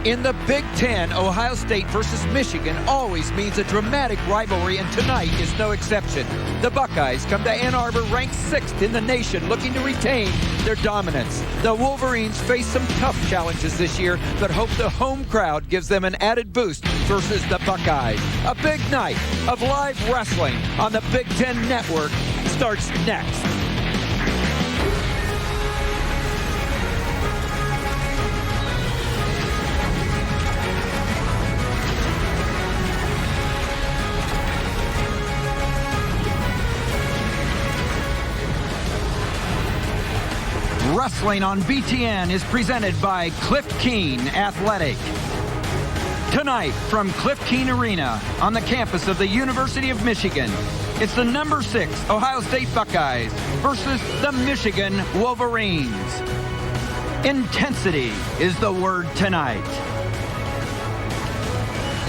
In the Big Ten, Ohio State versus Michigan always means a dramatic rivalry, and tonight is no exception. The Buckeyes come to Ann Arbor ranked 6th in the nation, looking to retain their dominance. The Wolverines face some tough challenges this year, but hope the home crowd gives them an added boost versus the Buckeyes. A big night of live wrestling on the Big Ten Network starts next. Wrestling on BTN is presented by Cliff Keen Athletic. Tonight from Cliff Keen Arena on the campus of the University of Michigan, it's the number 6 Ohio State Buckeyes versus the Michigan Wolverines. Intensity is the word tonight.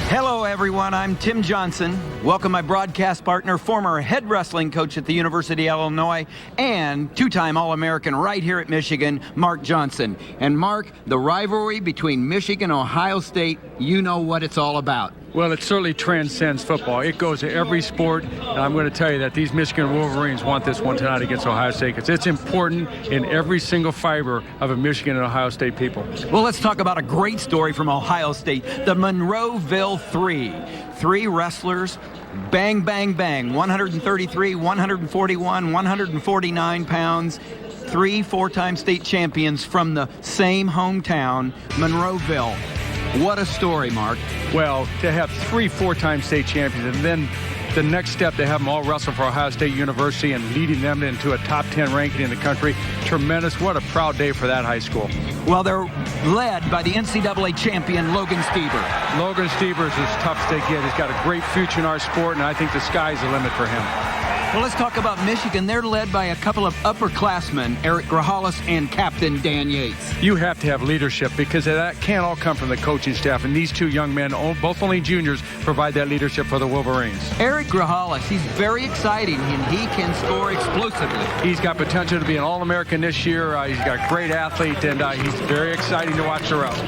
Hello, everyone. I'm Tim Johnson. Welcome my broadcast partner, former head wrestling coach at the University of Illinois, and two-time All-American right here at Michigan, Mark Johnson. And Mark, the rivalry between Michigan and Ohio State, you know what it's all about. Well, it certainly transcends football. It goes to every sport, and I'm going to tell you that these Michigan Wolverines want this one tonight against Ohio State because it's important in every single fiber of a Michigan and Ohio State people. Well, let's talk about a great story from Ohio State, the Monroeville Three. 3 wrestlers, bang, bang, bang, 133, 141, 149 pounds, 3 4-time state champions from the same hometown, Monroeville. What a story, Mark. Well, to have 3 4-time state champions, and then the next step to have them all wrestle for Ohio State University and leading them into a top 10 ranking in the country. Tremendous. What a proud day for that high school. Well, they're led by the NCAA champion, Logan Stieber. Logan Stieber is as tough as they get. He's got a great future in our sport, and I think the sky's the limit for him. Well, let's talk about Michigan. They're led by a couple of upperclassmen, Eric Grajales and Captain Dan Yates. You have to have leadership because that can't all come from the coaching staff. And these 2 young men, both only juniors, provide that leadership for the Wolverines. Eric Grajales, he's very exciting, and he can score explosively. He's got potential to be an All-American this year. He's got a great athlete, and he's very exciting to watch around.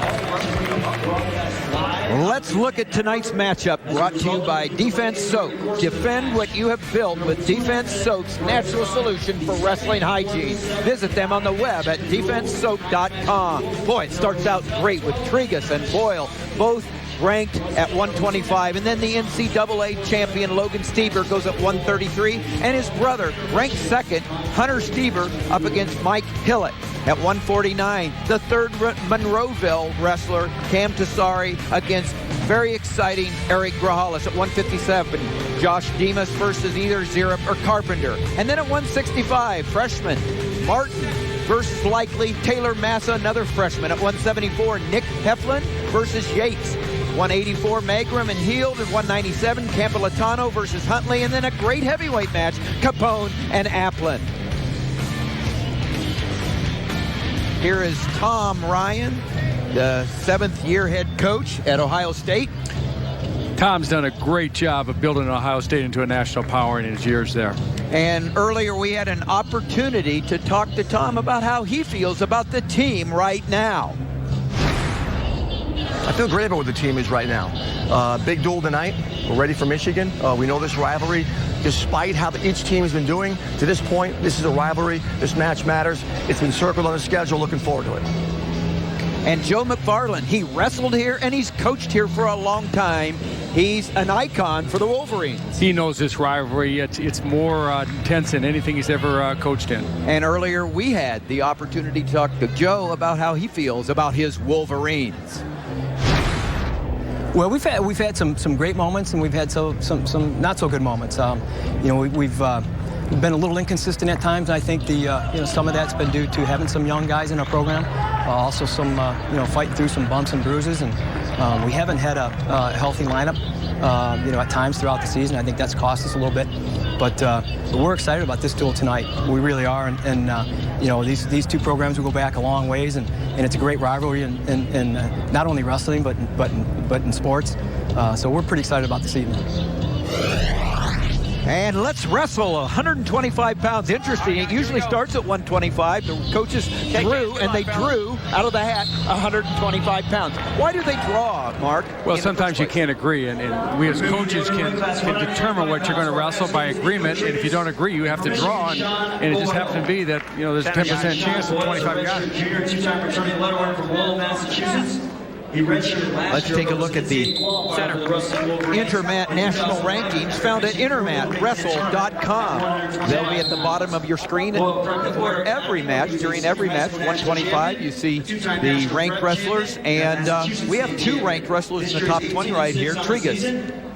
Let's look at tonight's matchup, brought to you by Defense Soap. Defend what you have built with Defense Soap's natural solution for wrestling hygiene. Visit them on the web at defensesoap.com. Boy, it starts out great with Triggas and Boyle, both ranked at 125, and then the NCAA champion Logan Stieber goes at 133, and his brother, ranked 2nd, Hunter Stieber, up against Mike Hillock at 149. The 3rd Monroeville wrestler, Cam Tassari, against very exciting Eric Grajales at 157. Josh Demas versus either Zirup or Carpenter. And then at 165, freshman Martin versus likely Taylor Massa, another freshman. At 174, Nick Heflin versus Yates. 184, Magrum and Heald. At 197, Campolatano versus Huntley. And then a great heavyweight match, Capone and Apland. Here is Tom Ryan, the 7th-year head coach at Ohio State. Tom's done a great job of building Ohio State into a national power in his years there. And earlier we had an opportunity to talk to Tom about how he feels about the team right now. I feel great about what the team is right now. Big duel tonight. We're ready for Michigan. We know this rivalry, despite how each team has been doing to this point, this is a rivalry. This match matters. It's been circled on the schedule. Looking forward to it. And Joe McFarland, he wrestled here and he's coached here for a long time. He's an icon for the Wolverines. He knows this rivalry. It's more intense than anything he's ever coached in. And earlier we had the opportunity to talk to Joe about how he feels about his Wolverines. Well, we've had some great moments, and we've had some not so good moments. We've been a little inconsistent at times. And I think some of that's been due to having some young guys in our program, also some fighting through some bumps and bruises, and we haven't had a healthy lineup. At times throughout the season. I think that's cost us a little bit, but we're excited about this duel tonight. We really are, and these 2 programs will go back a long ways, and it's a great rivalry in not only wrestling but in sports. So we're pretty excited about this evening. And let's wrestle 125 pounds. Interesting. It usually starts at 125. The coaches drew, and they drew out of the hat 125 pounds. Why do they draw, Mark? Well, sometimes you can't agree, and we as coaches can determine what you're going to wrestle by agreement. And if you don't agree, you have to draw. And it just happens to be that, you know, there's a 10% chance of 25 guys. Junior two-time returning letter from Boyle, Massachusetts. Let's take a look at the Intermat national rankings found at intermatwrestle.com. They'll be at the bottom of your screen. And for every match, during every match, 125, you see the ranked wrestlers. And we have 2 ranked wrestlers in the top 20 right here. Triggas,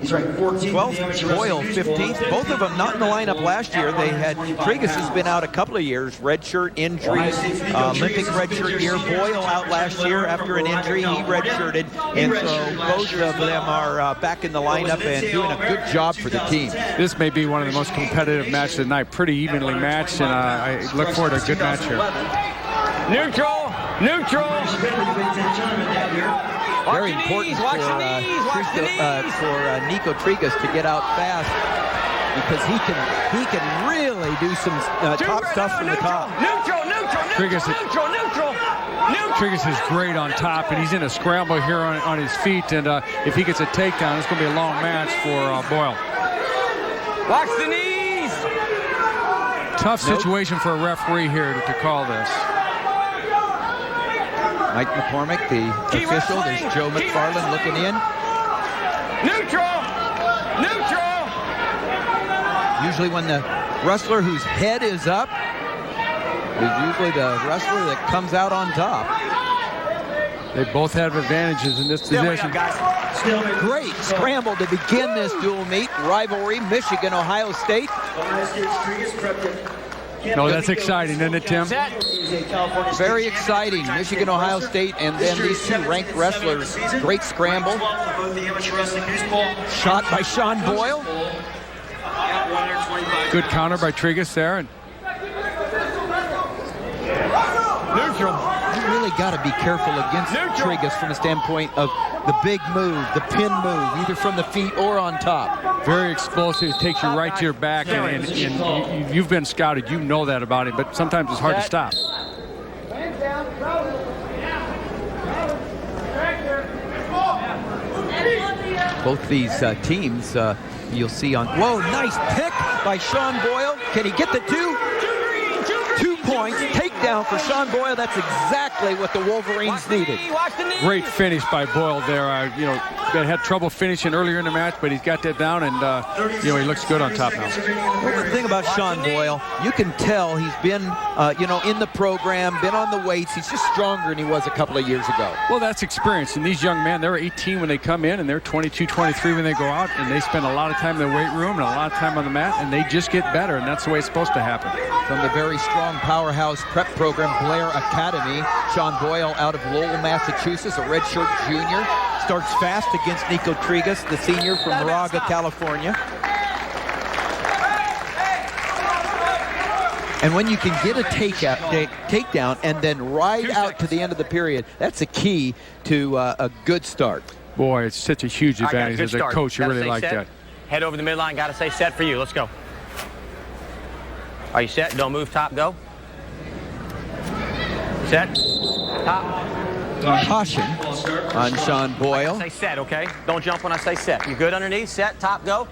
He's ranked 14th. 12th, Boyle 15th. Both of them not in the lineup last year. They had, Triggas has been out a couple of years, redshirt injuries, Olympic redshirt year. Boyle out last year after an injury. He redshirted, and so both of them are back in the lineup and doing a good job for the team. This may be one of the most competitive matches of the night, pretty evenly matched, and I look forward to a good match here. Neutral, neutral. Very important for Nikko Triggas to get out fast, because he can really do some top stuff from the top. Triggas is great on top, and he's in a scramble here on his feet, and if he gets a takedown, it's going to be a long match for Boyle. Watch the knees. Tough situation for a referee here to call this. Mike McCormick, the official. There's Joe McFarland looking in. Neutral! Neutral! Usually when the wrestler whose head is up is usually the wrestler that comes out on top. They both have advantages in this position. Great scramble to begin this dual meet rivalry, Michigan, Ohio State. No, that's exciting, isn't it, Tim? Very exciting. Michigan, Ohio State, and then these 2 ranked wrestlers. Great scramble. Shot by Sean Boyle. Good counter by Triggas there. And neutral. You really got to be careful against Triggas from the standpoint of the big move, the pin move, either from the feet or on top. Very explosive. It takes you right to your back, and you've been scouted. You know that about him, but sometimes it's hard to stop. Both these teams, you'll see on. Whoa, nice pick by Sean Boyle. Can he get the 2? 2 points. Takedown for Sean Boyle. That's exactly what the Wolverines needed. Great finish by Boyle there. You know, they had trouble finishing earlier in the match, but he's got that down, and you know, he looks good on top now. Well, the thing about Sean Boyle, you can tell he's been, you know, in the program, been on the weights. He's just stronger than he was a couple of years ago. Well, that's experience. And these young men, they're 18 when they come in, and they're 22, 23 when they go out, and they spend a lot of time in the weight room and a lot of time on the mat, and they just get better, and that's the way it's supposed to happen. From the very strong powerhouse prep program, Blair Academy, Sean Boyle out of Lowell, Massachusetts, a redshirt junior, starts fast against Nikko Triggas, the senior from Moraga, California. And when you can get a takedown and then ride out to the end of the period, that's a key to a good start. Boy, it's such a huge advantage as a coach. You really like that. Head over the midline. Got to say set for you. Let's go. Are you set? Don't move. Top. Go. Set. Top. Caution on Sean Boyle. Say set, okay? Don't jump when I say set. You good underneath? Set. Top. Go.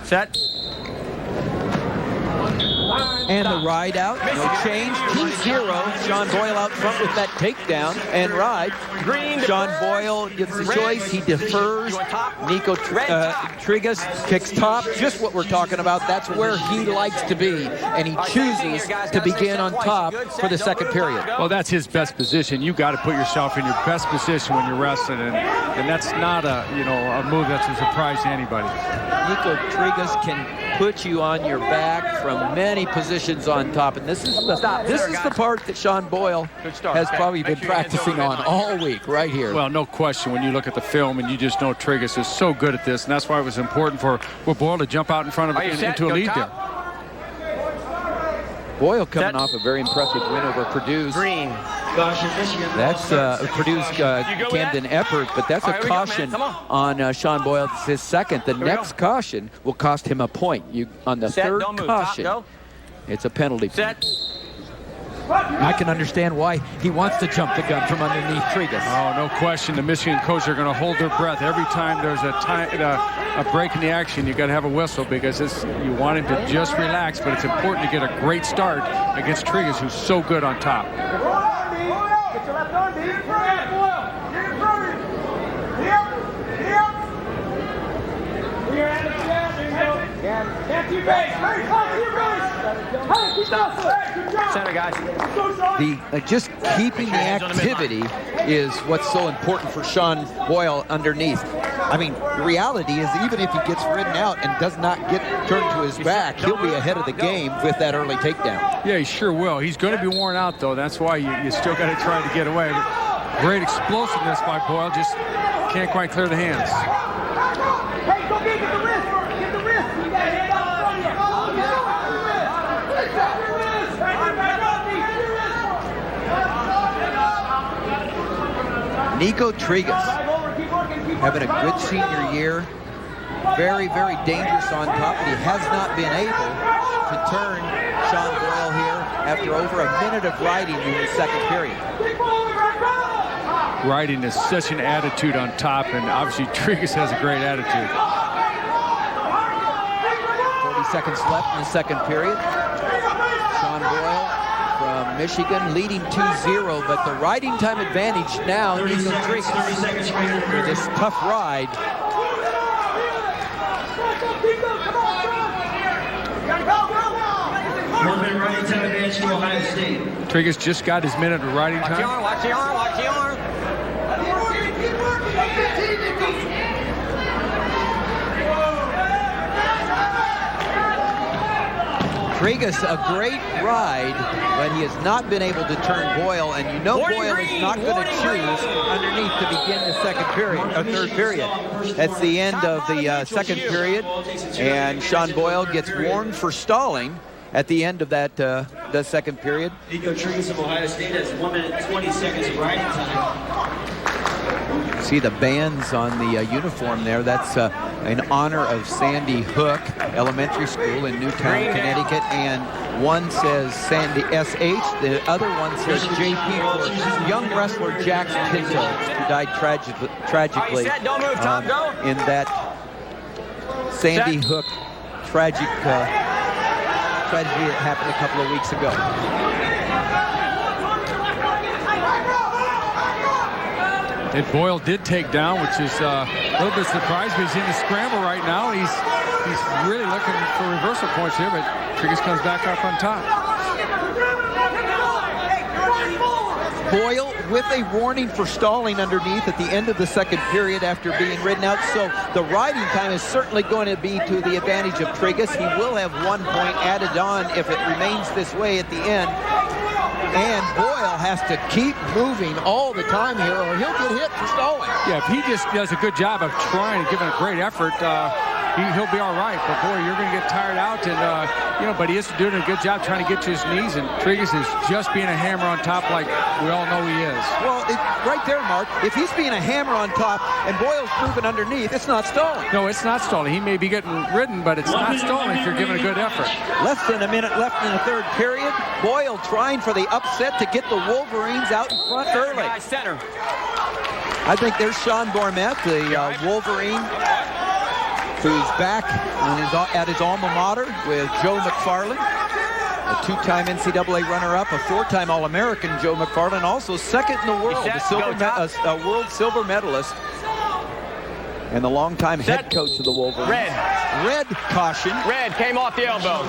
Set. And the ride out, no change, 2-0. Sean Boyle out front with that takedown and ride. Sean Boyle gets the choice. He defers. Nikko Triggas kicks top. Just what we're talking about. That's where he likes to be. And he chooses to begin on top for the second period. Well, that's his best position. You got to put yourself in your best position when you're wrestling. And that's not a move that's a surprise to anybody. Nikko Triggas can put you on your back from many positions on top, and this is the part that Sean Boyle has probably been practicing on all week right here. Well, no question. When you look at the film, and you just know Triggas is so good at this, and that's why it was important for Boyle to jump out in front of into a lead there. Boyle coming off a very impressive win over Purdue's Caution, Michigan. That's produced Camden Eppert, but that's a caution on Sean Boyle. It's his second. The next caution will cost him a point. On the third caution, it's a penalty. Set. I can understand why he wants to jump the gun from underneath Triggas. Oh, no question. The Michigan coaches are going to hold their breath every time there's a break in the action. You got to have a whistle because you want him to just relax, but it's important to get a great start against Triggas, who's so good on top. Get your left arm, deep. Center, guys. Just keeping the activity is what's so important for Sean Boyle underneath. I mean, the reality is even if he gets ridden out and does not get turned to his back, he'll be ahead of the game with that early takedown. Yeah, he sure will. He's going to be worn out, though. That's why you still got to try to get away. But great explosiveness by Boyle. Just can't quite clear the hands. Hey, go get the wrist. Get the wrist. You got to hand out in front of you. Nikko Triggas having a good senior year. Very, very dangerous on top, but he has not been able to turn Sean Boyle here after over a minute of riding in the second period. Riding is such an attitude on top, and obviously Triggas has a great attitude. 40 seconds left in the second period. Sean Boyle from Michigan leading 2-0, but the riding time advantage now, Nikko Triggas with this tough ride. One minute riding time advantage to Ohio State. Triggas just got his minute of riding time. Watch the arm, watch the arm. Triggas, a great ride, but he has not been able to turn Boyle, and you know Boyle is not going to choose underneath to begin the second period, or third period. That's the end of the second period, and Sean Boyle gets warned for stalling at the end of that the second period. Nikko Triggas of Ohio State has 1 minute 20 seconds of riding time. See the bands on the uniform there. That's in honor of Sandy Hook Elementary School in Newtown, Connecticut, and one says Sandy S.H., the other one says J.P. for young wrestler Jax Pinto, who died tragically in that Sandy Hook tragedy that happened a couple of weeks ago. And Boyle did take down, which is a little bit surprised, but he's in the scramble right now. He's really looking for reversal points here, but Triggas comes back up on top. Boyle with a warning for stalling underneath at the end of the second period after being ridden out. So the riding time is certainly going to be to the advantage of Triggas. He will have 1 point added on if it remains this way at the end. And Boyle has to keep moving all the time here or he'll get hit for stalling. Yeah, if he just does a good job of trying and giving a great effort, he'll be all right. But boy, you're going to get tired out, and but he is doing a good job trying to get to his knees. And Triggas is just being a hammer on top, like we all know he is. Well, right there, Mark. If he's being a hammer on top and Boyle's moving underneath, it's not stalling. No, it's not stalling. He may be getting ridden, but it's not stalling if you're giving a good effort. Less than a minute left in the third period. Boyle trying for the upset to get the Wolverines out in front early. Center. I think there's Sean Bormet, the Wolverine, who's back at his alma mater with Joe McFarland, a two-time NCAA runner-up, a four-time All-American Joe McFarland, also second in the world, a world silver medalist, and the longtime head coach of the Wolverines. Red caution. Red came off the elbow.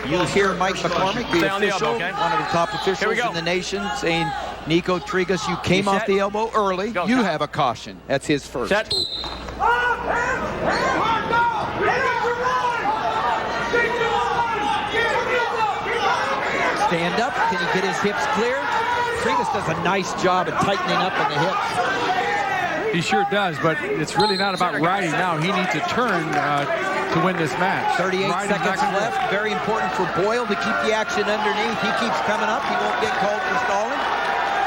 You hear Mike McCormick, the official, one of the top officials in the nation, saying, Nikko Triggas, you came off the elbow early. You have a caution. That's his first. Set. Stand up. Can he get his hips clear? Triggas does a nice job of tightening up in the hips. He sure does, but it's really not about riding now. He needs to turn to win this match. 38 seconds left. Very important for Boyle to keep the action underneath. He keeps coming up. He won't get called for stalling.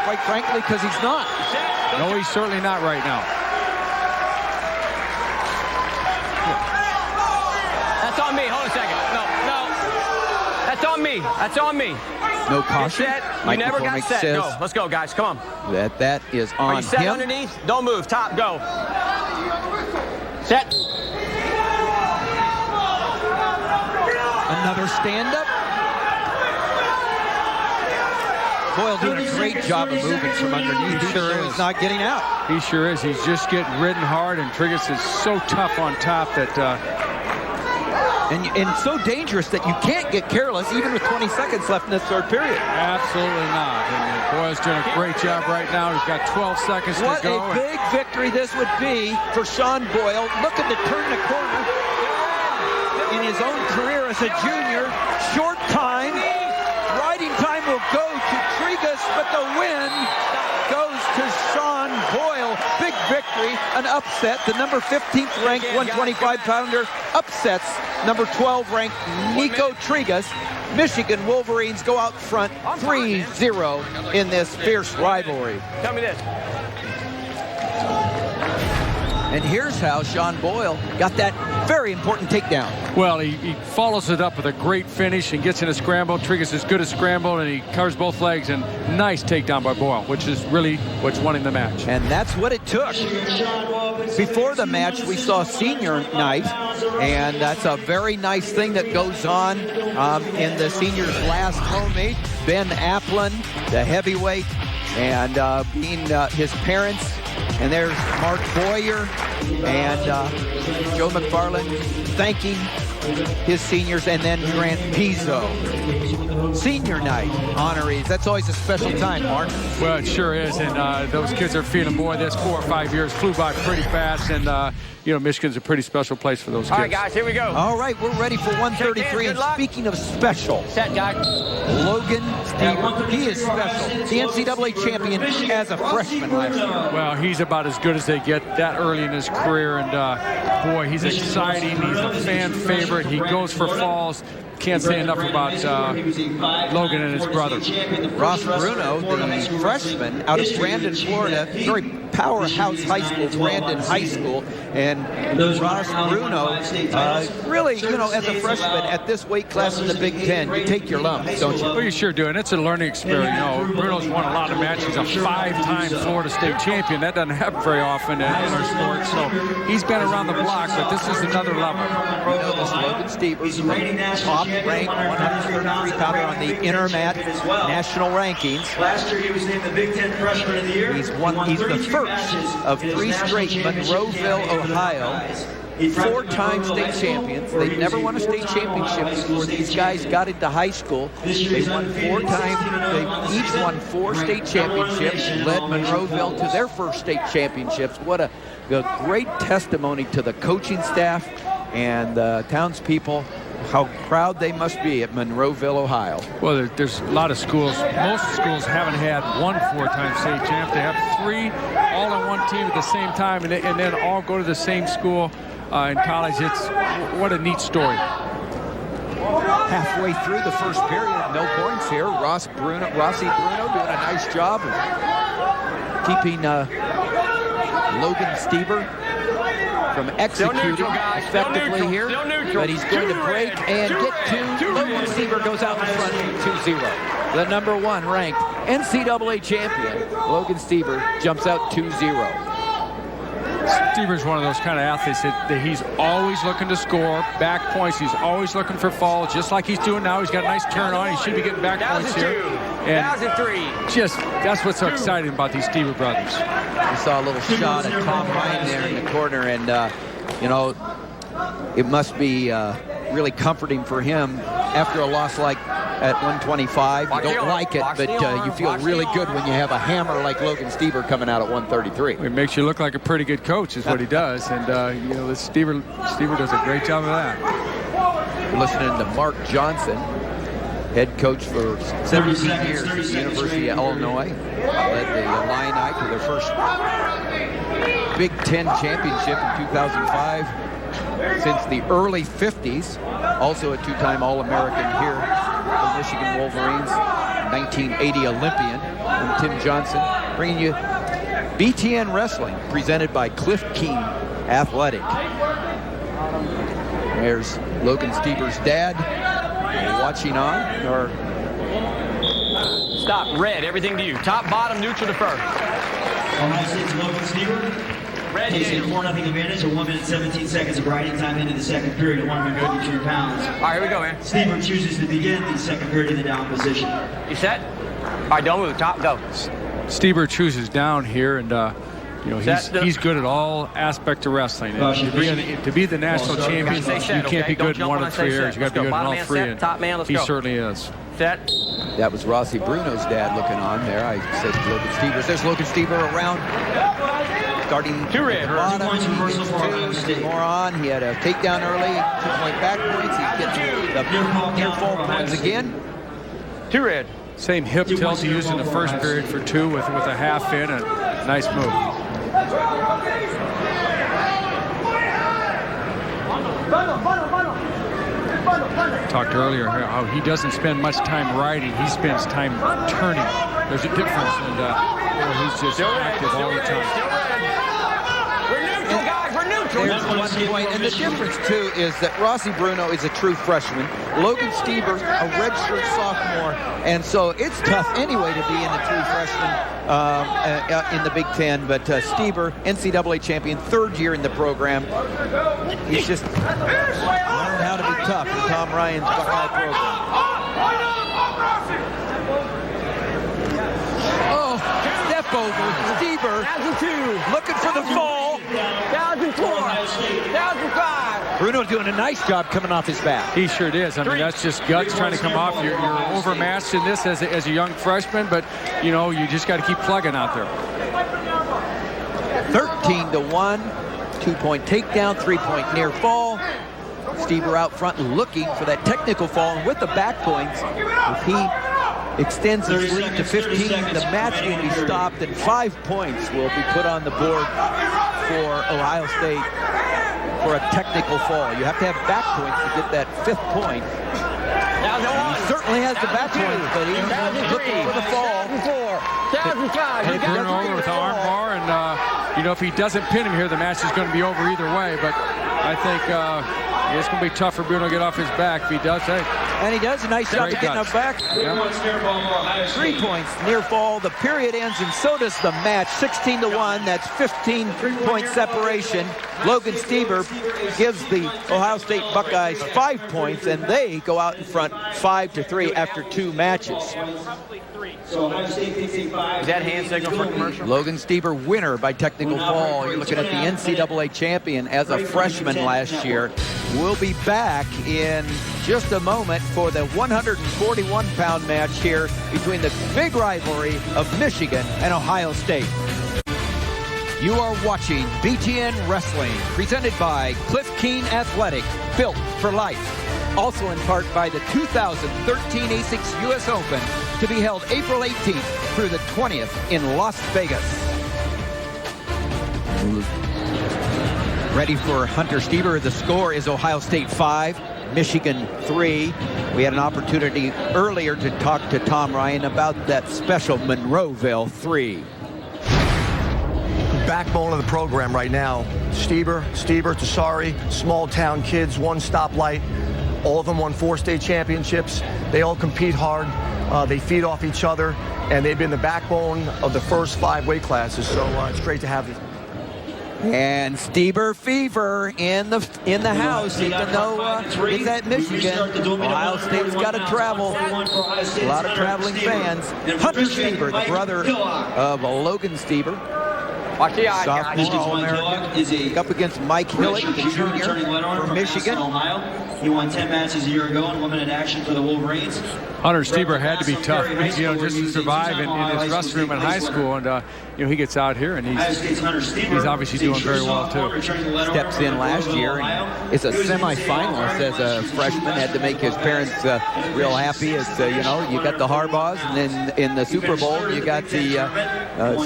quite frankly, because he's not. No, he's certainly not right now. That's on me. Hold a second. No. That's on me. That's on me. No caution. Set. You Mike never got McCormick set. says Go. Let's go, guys. Come on. that is on Are you set him. underneath? Don't move. Top. Go. Set. Another stand-up. Boyle doing a great job of moving from underneath. He sure is. He's not getting out. He sure is. He's just getting ridden hard, and Triggas is so tough on top that And so dangerous that you can't get careless even with 20 seconds left in the third period. absolutely not. And Boyle's doing a great job right now. He's got 12 seconds What to go. a big victory this would be for Sean Boyle. Looking to turn the corner in his own career as a junior. Short time. Riding time will go to Triggas, but the win goes to Sean Boyle. Big victory, an upset. The number 15th ranked 125-pounder upsets number 12 ranked Nikko Triggas. Michigan Wolverines go out front 3-0 in this fierce rivalry. Tell me this. And here's how Sean Boyle got that very important takedown. Well, he follows it up with a great finish and gets in a scramble. Triggas is good at scramble, and he covers both legs, and nice takedown by Boyle, which is really what's winning the match. And that's what it took. Before the match, we saw senior night, and that's a very nice thing that goes on in the seniors' last home meet. Ben Apland, the heavyweight, and being his parents. And there's Mark Boyer and Joe McFarland thanking his seniors, and then Grant Pizzo. Senior night honorees. That's always a special time, Mark. Well, it sure is, and those kids are feeling, boy, this 4 or 5 years flew by pretty fast, and Michigan's a pretty special place for those kids. All right, guys, here we go. All right, we're ready for 133. And speaking of special, Set, guy. Logan Stieber, he is special. The NCAA champion as a freshman last year. Well, he's about as good as they get that early in his career, and boy, he's exciting. He's a fan favorite. He goes for falls. Can't say enough about Logan and his brother. Ross Bruno, the freshman out of Brandon, Florida, very powerhouse high school, Brandon High School. And Ross Bruno, really, as a freshman at this weight class in the Big Ten, you take your lumps, don't you? Well, you sure do, and it's a learning experience. Bruno's won a lot of matches. He's a 5-time Florida State champion. That doesn't happen very often in our sport. So he's been around the block, but this is another level. We know this Logan Stieber, top-ranked 133-pounder on the Intermat national rankings. Last year he was named the Big Ten Freshman of the Year. He's the first of 3 straight Monroeville, Ohio. 4-time state champions. They've never won a state championship before these guys got into high school. They won 4 times. They each won 4 state championships, led Monroeville to their first state championships. What a great testimony to the coaching staff and the townspeople. How proud they must be at Monroeville, Ohio. Well, there's a lot of schools. Most schools haven't had 1 4-time state champ. They have 3 all on one team at the same time, and then all go to the same school in college. What a neat story. Halfway through the first period, no points here. Rossi Bruno doing a nice job of keeping Logan Stieber from executing effectively here, but he's going to break and get to Logan Stieber goes out in front 2-0. The number 1 ranked NCAA champion, Logan Stieber, jumps out 2-0. Stieber's one of those kind of athletes that he's always looking to score back points. He's always looking for falls, just like he's doing now. He's got a nice turn on. He should be getting back points here. And that's what's so exciting about these Stieber brothers. We saw a little shot at Tom Ryan there in the corner, and it must be really comforting for him after a loss like at 125. You don't like it, but you feel really good when you have a hammer like Logan Stieber coming out at 133. It makes you look like a pretty good coach is what he does, and Stieber does a great job of that. We're listening to Mark Johnson, head coach for 17 years at the University of Illinois. Led the Illini to their first Big Ten championship in 2005 since the early 50s. Also a 2-time All-American here for Michigan Wolverines, 1980 Olympian. And I'm Tim Johnson, bringing you BTN Wrestling, presented by Cliff King Athletic. There's Logan Stieber's dad watching on. Or Stop. Red. Everything to you. Top, bottom, neutral, defer. Ohio State's Logan Stieber. Red. Takes a 4-0 advantage, a 1 minute 17 seconds of riding time into the second period at 153 pounds. All right, here we go, man. Stieber chooses to begin the second period in the down position. You set? All right, don't move. Top, go. Stieber chooses down here, and you know, he's good at all aspects of wrestling. And to be the national champion, you can't be good in one of the 3 areas. You got to be good in all 3. And top man, let's he go. certainly is. Set. that was Rossi Bruno's dad looking on there. I said Logan Stieber. There's Logan Stieber around. Starting 2 red. 2 points reversal for Ohio State. More on. He had a takedown early. 2-point back points. He's getting the near fall points again. 2 red. Same hip tilt he used in the first period for 2 with a half in, and nice move. Talked earlier how he doesn't spend much time riding. He spends time turning. There's a difference, and he's just active all the time. We're neutral, guys. We're neutral. There's 1 point, and the difference too is that Rossi Bruno is a true freshman. Logan Stieber, a redshirt sophomore, and so it's tough anyway to be in the true freshman in the Big Ten. But Stieber, NCAA champion, 3rd year in the program. He's just learned how to be tough in Tom Ryan's Buckeye program. Oh, step over, Stieber looking for the fall. 1,004. 1,005. Bruno's doing a nice job coming off his back. He sure is. I mean, that's just guts trying to come off. You're overmatched in this as a young freshman, but, you know, you just got to keep plugging out there. 13-1, 2-point takedown, 3-point near fall. Stieber out front looking for that technical fall, and with the back points, if he extends his lead to 15, the match will be stopped, and 5 points will be put on the board for Ohio State for a technical fall. You have to have back points to get that 5th point. He certainly has the back points, but he's looking for the fall. 1,005. Hey, Bruno over with the arm bar, and you know, if he doesn't pin him here, the match is going to be over either way. But I think it's going to be tough for Bruno to get off his back. If he does, hey. And he does a nice job of getting up back. 3 points near fall. The period ends, and so does the match. 16-1. That's 15-point separation. Logan Stieber gives the Ohio State Buckeyes 5 points, and they go out in front 5-3 after 2 matches. Is that hand signal for commercial? Logan Stieber, winner by technical fall. You're looking at the NCAA champion as a freshman last year. We'll be back in just a moment for the 141-pound match here between the big rivalry of Michigan and Ohio State. You are watching BTN Wrestling, presented by Cliff King Athletic, built for life. Also in part by the 2013 ASICS US Open, to be held April 18th through the 20th in Las Vegas. Ready for Hunter Stieber. The score is Ohio State 5, Michigan 3. We had an opportunity earlier to talk to Tom Ryan about that special Monroeville 3. Backbone of the program right now. Stieber, Tassari, small town kids, one stoplight. All of them won 4 state championships. They all compete hard. They feed off each other, and they've been the backbone of the first 5 weight classes. So it's great to have these. And Stieber fever in the house, even though it's at Michigan. Ohio State's got to travel. A lot of traveling fans. Hunter Stieber, the brother of Logan Stieber. Watch the eye, guys. Sophomore All-American, up against Mike Hillock, Jr. from Michigan. He won 10 matches a year ago and 1-minute action for the Wolverines. Hunter Stieber had to be tough, you know, just to survive in his rust room in high school, and you know, he gets out here and he's obviously doing very well too. Steps in last year and is a semifinalist as a freshman. Had to make his parents real happy. As you know, you got the Harbaughs, and then in the Super Bowl you got the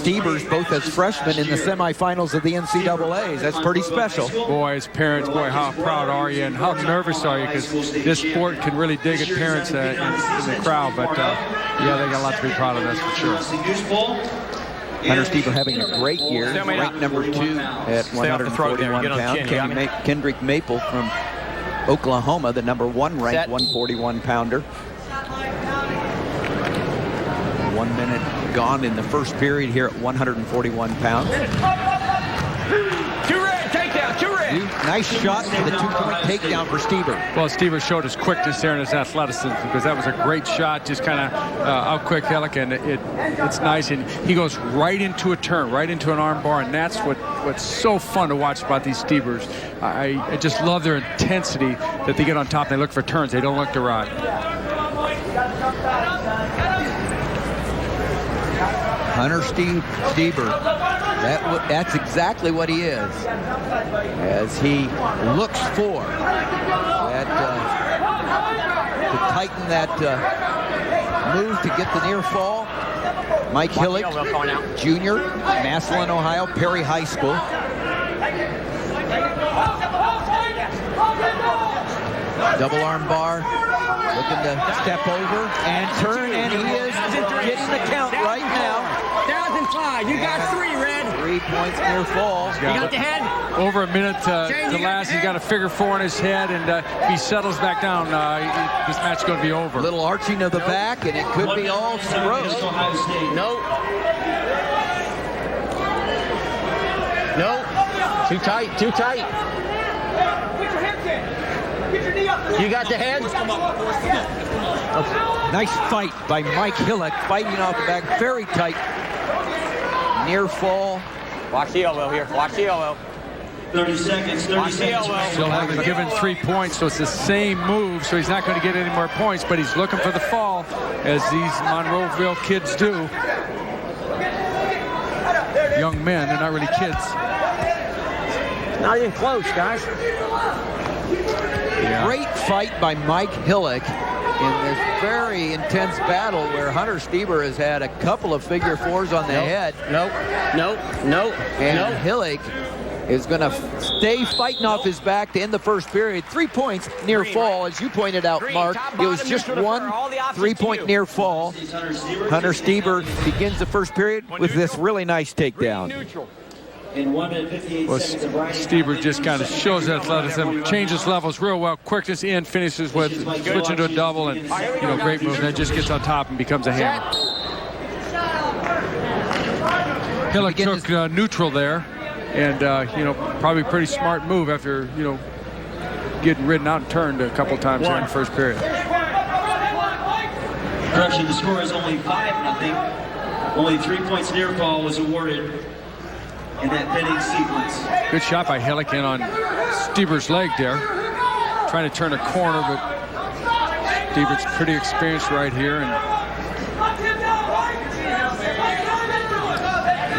Stiebers, both as freshmen in the semifinals of the NCAAs. That's pretty special. Boy, as parents, boy, how proud are you, and how nervous are you? Because this sport can really dig at parents in in the crowd, but yeah, they got a lot to be proud of, that's for sure. Hunter Stieber having a great year, ranked number 2 at 141 pounds. Kendrick Maple from Oklahoma, the number 1 ranked 141 pounder. 1 minute gone in the first period here at 141 pounds. Nice shot for the 2-point takedown for Stieber. Well, Stieber showed his quickness there and his athleticism, because that was a great shot, just kind of out-quick Hillock, and it's nice. And he goes right into a turn, right into an arm bar, and that's what's so fun to watch about these Stiebers. I just love their intensity that they get on top. They look for turns. They don't look to ride. Hunter Stieber, that's exactly what he is, as he looks for that to tighten that move to get the near fall. Mike Hillock, junior, Massillon, Ohio, Perry High School. Double arm bar, looking to step over and turn, and he is getting the count right now. 1,005. You got 3, Red. 3 points near fall. You got the head. Over a minute to last. He's got a figure 4 in his head, and if he settles back down, this match is going to be over. Little arching of the back, and it could be all throat. Nope. Nope. Too tight. Too tight. Get your hips in. Get your knee up. You got the head. Nice fight by Mike Hillock, fighting off the back, very tight. Near fall. Watch the elbow here. Watch the elbow. 30 seconds. 30 seconds. Still haven't given 3 points, so it's the same move, so he's not going to get any more points, but he's looking for the fall, as these Monroeville kids do. Young men, they're not really kids. Not even close, guys. Yeah. Great fight by Mike Hillock in this very intense battle where Hunter Stieber has had a couple of figure 4s on the head. Nope. And Hillock is going to stay fighting off his back to end the first period. 3 points near fall, as you pointed out, Mark. It was just 1 3-point near fall. Hunter Stieber begins the first period with this really nice takedown. In 1 minute 58 seconds of riding. Stieber just kind of shows athleticism, changes levels real well, quickness in, finishes with switching to a double, and great move. Then just gets on top and becomes a hammer. Hillock took neutral there, and probably pretty smart move after getting ridden out and turned a couple times here in the first period. Correction, the score is only 5-0. Only 3 points near fall was awarded in that pinning sequence. Good shot by Hillock in on Stieber's leg there. Trying to turn a corner, but Stieber's pretty experienced right here. And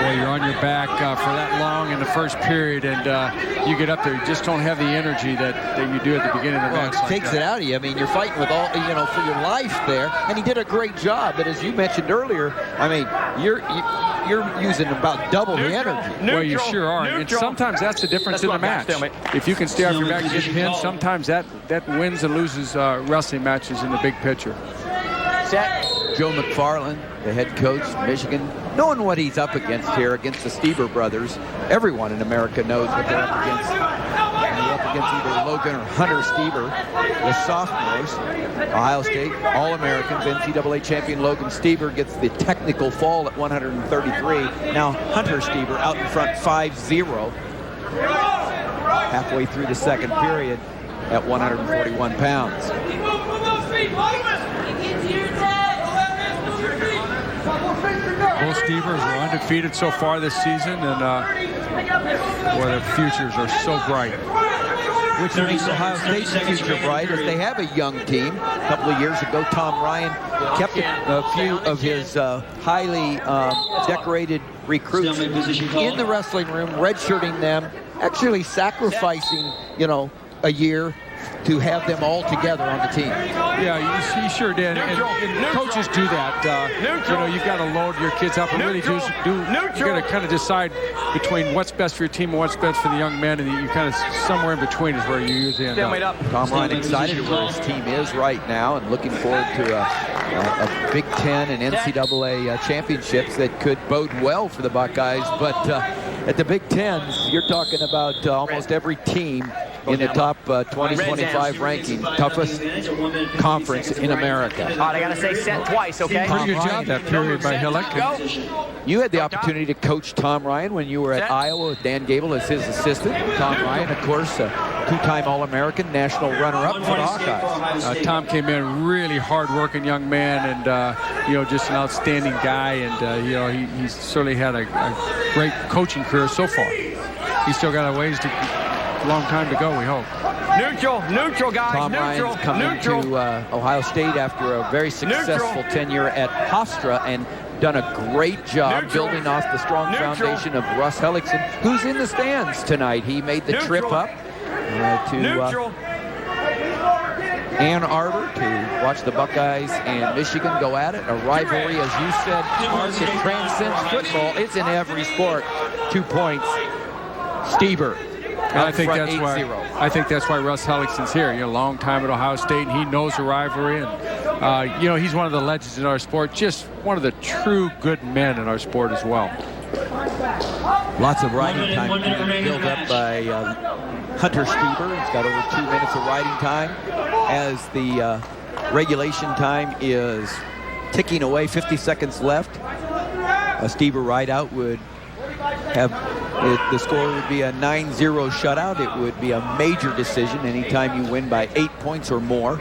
boy, you're on your back for that long in the first period, and you get up there, you just don't have the energy that you do at the beginning of the match. It takes it out of you. I mean, you're fighting with all, for your life there, and he did a great job. But as you mentioned earlier, I mean, you're using about double the energy. Well, you sure are. And sometimes that's the difference in the match. If you can stay off your back and get pinned, sometimes that wins and loses wrestling matches in the big picture. Set. Joe McFarland, the head coach of Michigan, knowing what he's up against here against the Stieber brothers. Everyone in America knows what they're up against. And they're up against either Logan or Hunter Stieber, the sophomores. Ohio State All-Americans, NCAA champion Logan Stieber gets the technical fall at 133. Now Hunter Stieber out in front 5-0. Halfway through the second period at 141 pounds. Both Stiebers are undefeated so far this season, and boy, their futures are so bright. Which makes Ohio State's future bright, as they have a young team. A couple of years ago, Tom Ryan kept a few of his highly decorated recruits in the wrestling room, redshirting them, actually sacrificing, a year to have them all together on the team. Yeah, he sure did. And coaches do that. You've got to load your kids up and really do. You got to kind of decide between what's best for your team and what's best for the young men, and you kind of somewhere in between is where you usually end up. Tom Ryan excited where his team is right now and looking forward to a of Big Ten and NCAA championships that could bode well for the Buckeyes. But at the Big Tens, you're talking about almost every team in the top 20-25 ranking, toughest conference in America. All right, I got to say set twice, okay? Pretty good job that period by Hillock. You had the opportunity to coach Tom Ryan when you were at Iowa with Dan Gable as his assistant. Tom Ryan, of course, a two-time All-American, national runner-up for the Hawkeyes. Tom came in really hard-working young man, and you know, just an outstanding guy, and you know, he's certainly had a great coaching career so far. He's still got a long time to go, we hope. Neutral, guys. Tom Ryan's come into Ohio State after a very successful tenure at Hofstra and done a great job building off the strong foundation of Russ Hellickson, who's in the stands tonight. He made the trip up to Ann Arbor to watch the Buckeyes and Michigan go at it. A rivalry, as you said, Mark, that transcends football. It's in every sport. 2 points. Stieber. And I think that's why Russ Hellickson's here. You know, long time at Ohio State, and he knows the rivalry. And you know, he's one of the legends in our sport. Just one of the true good men in our sport as well. Lots of riding time being built up by Hunter Stieber. He's got over 2 minutes of riding time as the regulation time is ticking away. 50 seconds left. A Stieber ride out would have the score would be a 9-0 shutout. It would be a major decision anytime you win by 8 points or more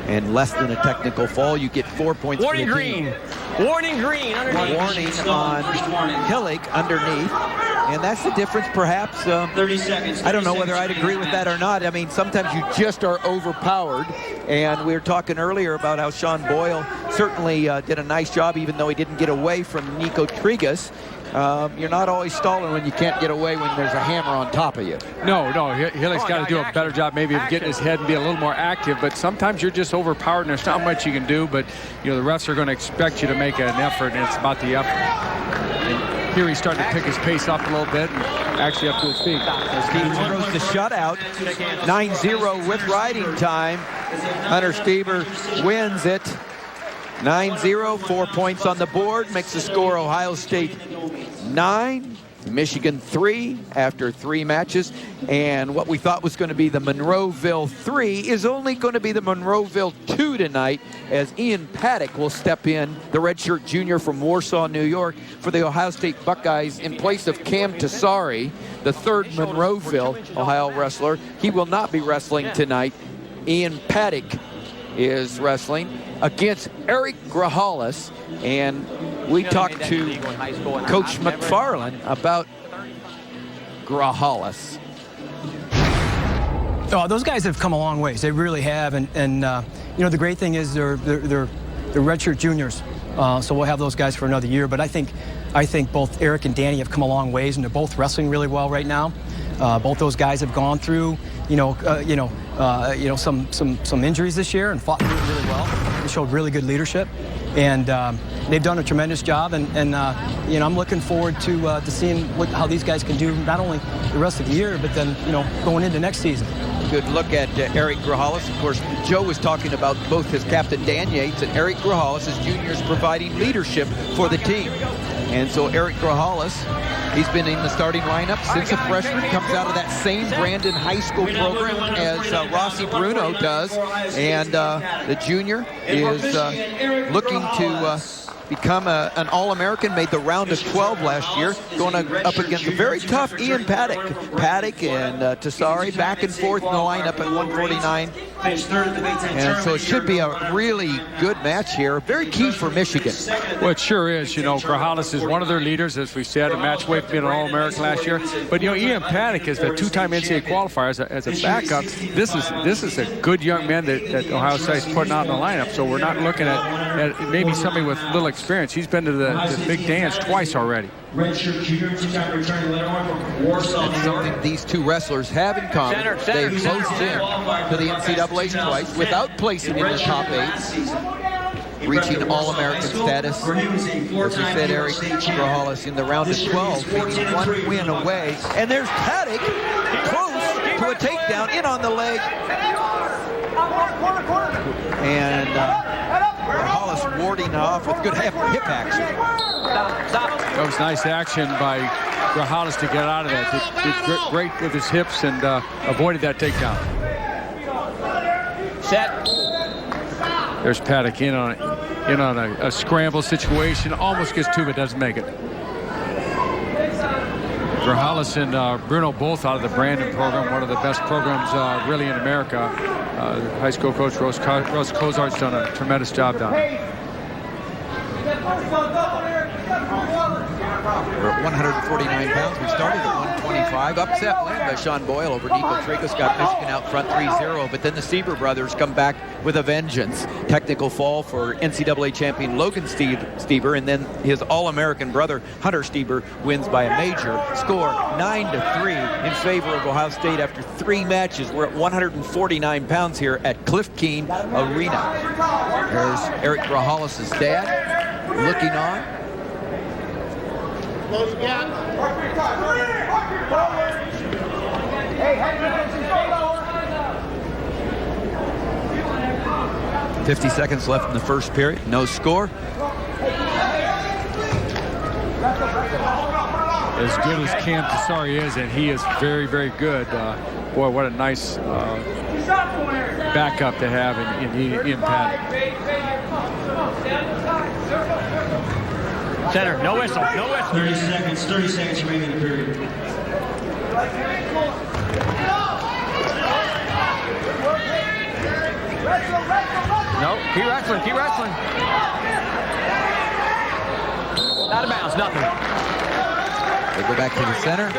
and less than a technical fall. You get 4 points. Warning green. Warning green underneath. Warning on Hillock underneath. And that's the difference, perhaps. 30 seconds. I don't know whether I'd agree with that or not. I mean, sometimes you just are overpowered. And we were talking earlier about how Sean Boyle certainly did a nice job, even though he didn't get away from Nikko Triggas. You're not always stalling when you can't get away when there's a hammer on top of you. No, Hillock's got to do a better job maybe of getting his head and be a little more active, but sometimes you're just overpowered and there's not much you can do, but you know, the refs are going to expect you to make an effort, and it's about the effort. And here he's starting to pick his pace up a little bit and actually up to his feet. As he throws the shutout, 9-0 with riding time. Hunter Stieber wins it. 9-0, 4 points on the board, makes the score Ohio State 9, Michigan 3 after 3 matches. And what we thought was going to be the Monroeville 3 is only going to be the Monroeville 2 tonight, as Ian Paddock will step in, the redshirt junior from Warsaw, New York, for the Ohio State Buckeyes in place of Cam Tassari, the third Monroeville Ohio wrestler. He will not be wrestling tonight. Ian Paddock is wrestling against Eric Grajales, and we talked to Coach McFarland about Grajales. Oh, those guys have come a long ways. They really have, and you know, the great thing is they're redshirt juniors, so we'll have those guys for another year. But I think both Eric and Danny have come a long ways, and they're both wrestling really well right now. Both those guys have gone through, some injuries this year and fought through it really well. They showed really good leadership, and they've done a tremendous job. And you know, I'm looking forward to seeing how these guys can do not only the rest of the year, but then going into next season. Good look at Eric Grajales. Of course, Joe was talking about both his captain Dan Yates and Eric Grajales as juniors providing leadership for the team. And so Eric Grajales, he's been in the starting lineup since a freshman, comes out of that same Brandon High School program as Rossi Bruno does. And the junior is looking to become an All-American, made the round of 12 last year, going up against a very tough Ian Paddock. Paddock and Tassari back and forth in the lineup at 149. And so it should be a really good match here. Very key for Michigan. Well, it sure is. You know, Grajales is one of their leaders, as we said, a match away from being an All-American last year. But, you know, Ian Paddock is the two-time NCAA qualifier as a backup. This is a good young man that Ohio State's putting out in the lineup. So we're not looking at maybe somebody with little experience. He's been to the big dance twice already. Redshirt junior, two-time returning letter from Warsaw, That's something these two wrestlers have in common. They've both been to the NCAAs twice without placing in the top 8, reaching All-American status. As we said, Eric Grajales in the round of 12, being 1 win away. And there's Paddock, close to a takedown, in on the leg. And Grajales warding off with good hip action. That was nice action by Grajales to get out of that. Did great with his hips and avoided that takedown. Set. There's Paddock in on a scramble situation. Almost gets two, but doesn't make it. Grajales and Bruno both out of the Brandon program, one of the best programs really in America. High school coach Russ Kozart's done a tremendous job down there. We're at 149 pounds. We started at 125. Upset win by Sean Boyle over Nikko. Triggas got Michigan out front 3-0. But then the Stieber brothers come back with a vengeance. Technical fall for NCAA champion Logan Stieber, and then his All-American brother Hunter Stieber wins by a major score 9-3 in favor of Ohio State after 3 matches. We're at 149 pounds here at Cliff Keen Arena. There's Eric Grajales' dad looking on. Close again. Hey, head position, stay lower. 50 seconds left in the first period. No score. As good as Cam Tassari is, and he is very, very good. Boy, what a nice backup to have in Paddock. Center, no whistle, no whistle. 30 seconds remaining in the period. No, keep wrestling, keep wrestling. Out of bounds, nothing. They go back to the center.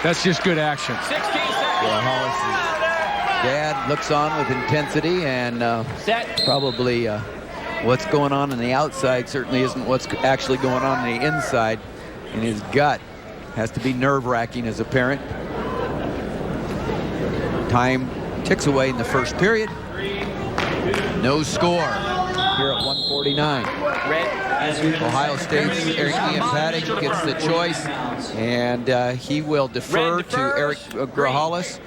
That's just good action. 16 seconds. Grajales' dad looks on with intensity, and probably what's going on the outside certainly isn't what's actually going on the inside. In his gut has to be nerve-wracking as a parent. Time ticks away in the first period. No score here at 149. Ohio State's Ian Paddock gets the choice, and he will defer to Eric Grajales.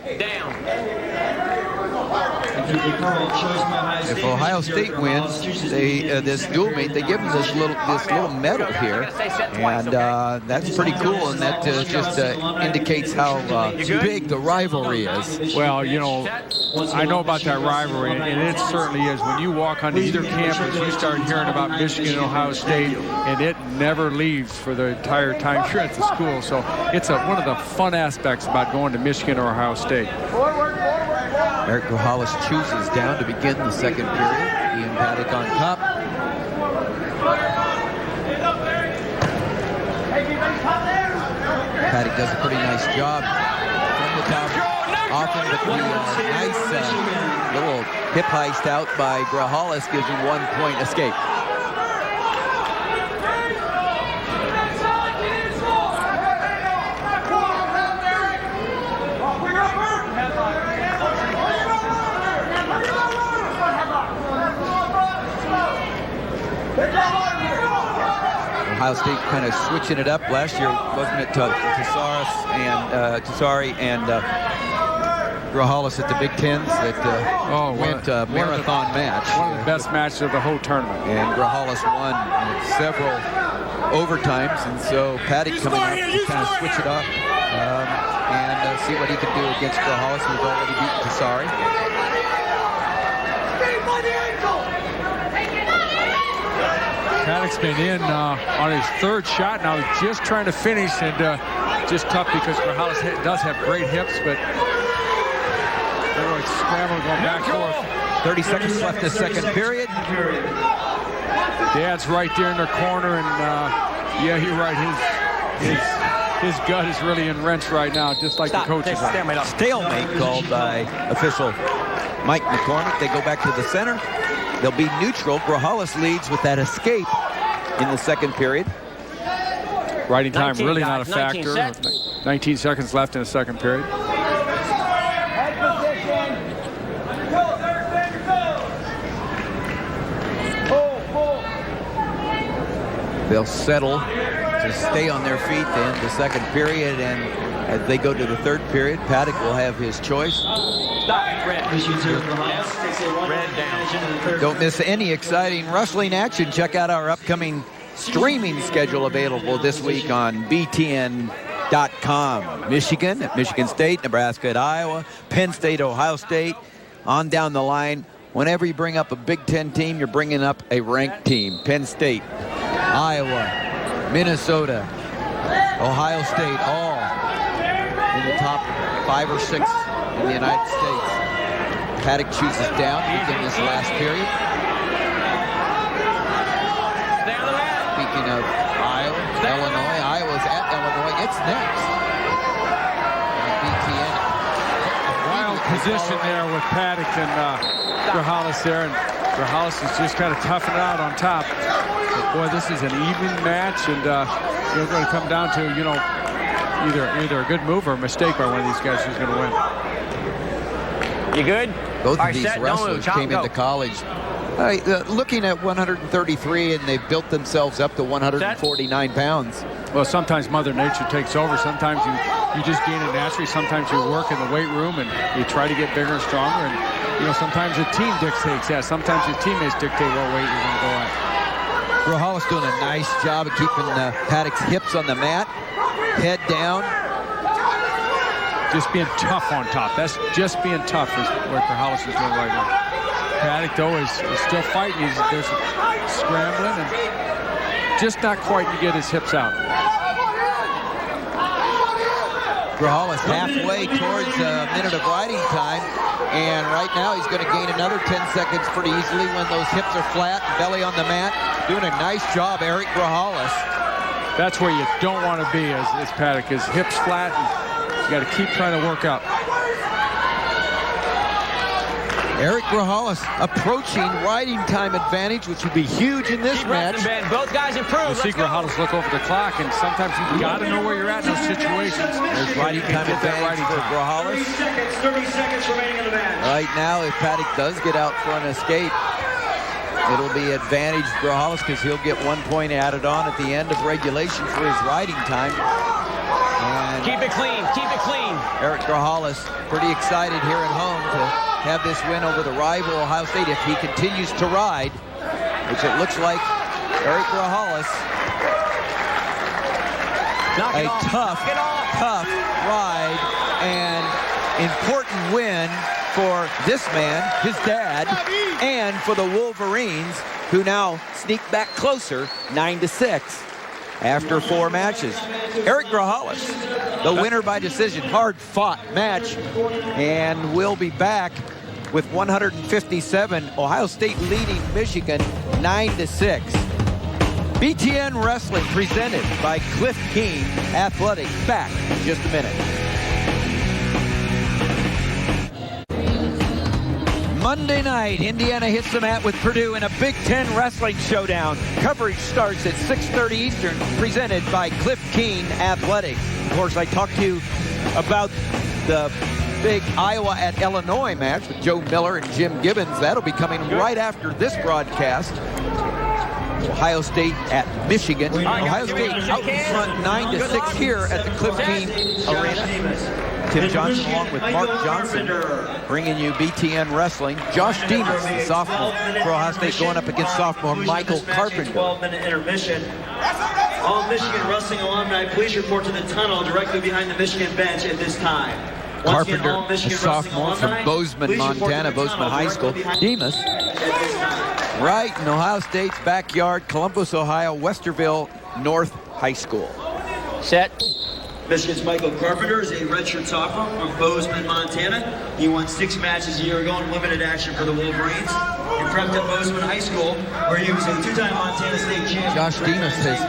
If Ohio State wins this dual meet, they give him this little medal here, and that's pretty cool, and that just indicates how big the rivalry is. Well, you know, I know about that rivalry, and it certainly is. When you walk onto either campus, you start hearing about Michigan and Ohio State, and it never leaves for the entire time you're at the school. So it's one of the fun aspects about going to Michigan or Ohio State. Eric Grajales chooses down to begin the second period. Ian Paddock on top. Paddock does a pretty nice job from the top. Often the nice little hip heist out by Grajales gives him 1-point escape. Ohio State kind of switching it up. Last year, wasn't it Tassari and Grajales at the Big Tens that went a marathon match. One of the best matches of the whole tournament. And Grajales won several overtimes, and so Paddock coming up to kind of switch it up and see what he can do against Grajales, who's already beaten Tassari. Paddock's been in on his third shot now. He's just trying to finish, and just tough because Grajales does have great hips, but they're scrambling, going back and forth. 30 seconds left this second period. Dad's right there in their corner, and yeah, you're right. His gut is really enwrenched right now, just like the coaches. Stalemate called by official Mike McCormick. They go back to the center. They'll be neutral. Grajales leads with that escape in the second period. Riding time really not a factor. 19 seconds left in the second period. They'll settle to stay on their feet to end the second period, and as they go to the third period, Paddock will have his choice. Stop. Red. Michigan's Eric Grajales takes a 1-0 Red down. advantage into the third. Don't miss any exciting wrestling action. Check out our upcoming streaming schedule available this week on BTN.com. Michigan at Michigan State, Nebraska at Iowa, Penn State, Ohio State, on down the line. Whenever you bring up a Big Ten team, you're bringing up a ranked team. Penn State, Iowa, Minnesota, Ohio State, all in the top 5 or 6 in the United States. Paddock chooses down to begin this last period. Speaking of Iowa, Illinois, Iowa's at Illinois. It's next. BTN. Wild position there with Paddock and Grajales there, and Grajales is just kind of toughing it out on top. But boy, this is an even match, and you're going to come down to, you know, either a good move or a mistake by one of these guys who's going to win. You good? Both All of right, these set, wrestlers came into college looking at 133, and they've built themselves up to 149 pounds. Well, sometimes Mother Nature takes over. Sometimes you just gain it naturally. Sometimes you work in the weight room and you try to get bigger and stronger. And, you know, sometimes the team dictates that. Sometimes your teammates dictate what weight you're going to go at. Grajales doing a nice job of keeping Paddock's hips on the mat, head down. Just being tough on top. That's just being tough is what Grajales is doing right now. Paddock, though, is still fighting. There's scrambling and just not quite to get his hips out. Grajales halfway towards a minute of riding time, and right now he's going to gain another 10 seconds pretty easily when those hips are flat, belly on the mat. Doing a nice job, Eric Grajales. That's where you don't want to be as Paddock. His hips flat, and you got to keep trying to work up. Eric Grajales approaching riding time advantage, which would be huge in this match. Both guys improve. You see Grajales look over the clock, and sometimes you got to know where you're at in those situations. There's riding time advantage for Grajales. 30 seconds remaining in the match. Right now, if Paddock does get out for an escape, it'll be advantage Grajales because he'll get 1 point added on at the end of regulation for his riding time. And Keep it clean. Keep it clean. Eric Grajales pretty excited here at home to have this win over the rival Ohio State if he continues to ride, which it looks like Eric Grajales. A tough ride and important win for this man, his dad, and for the Wolverines, who now sneak back closer 9-6 after 4 matches. Eric Grajales, the winner by decision, hard-fought match, and we'll be back with 157. Ohio State leading Michigan 9-6. BTN Wrestling presented by Cliff King Athletics. Back in just a minute. Monday night, Indiana hits the mat with Purdue in a Big Ten wrestling showdown. Coverage starts at 6:30 Eastern, presented by Cliff King Athletics. Of course, I talked to you about the big Iowa at Illinois match with Joe Miller and Jim Gibbons. That'll be coming right after this broadcast. Ohio State at Michigan. Ohio State out in front 9-6 here at the Cliff King Arena. Tim Johnson along with Mark Johnson bringing you BTN Wrestling. Josh Demas, the sophomore for Ohio State, going up against sophomore Michael Carpenter. 12-minute intermission. All Michigan wrestling alumni, please report to the tunnel directly behind the Michigan bench at this time. Carpenter, a sophomore from Bozeman, Montana, Bozeman High School. Demas, right in Ohio State's backyard, Columbus, Ohio, Westerville North High School. Set. Michigan's Michael Carpenter is a redshirt sophomore from Bozeman, Montana. He won 6 matches a year ago in limited action for the Wolverines. He prepped at Bozeman High School, where he was a 2-time Montana State champion. Josh Demas has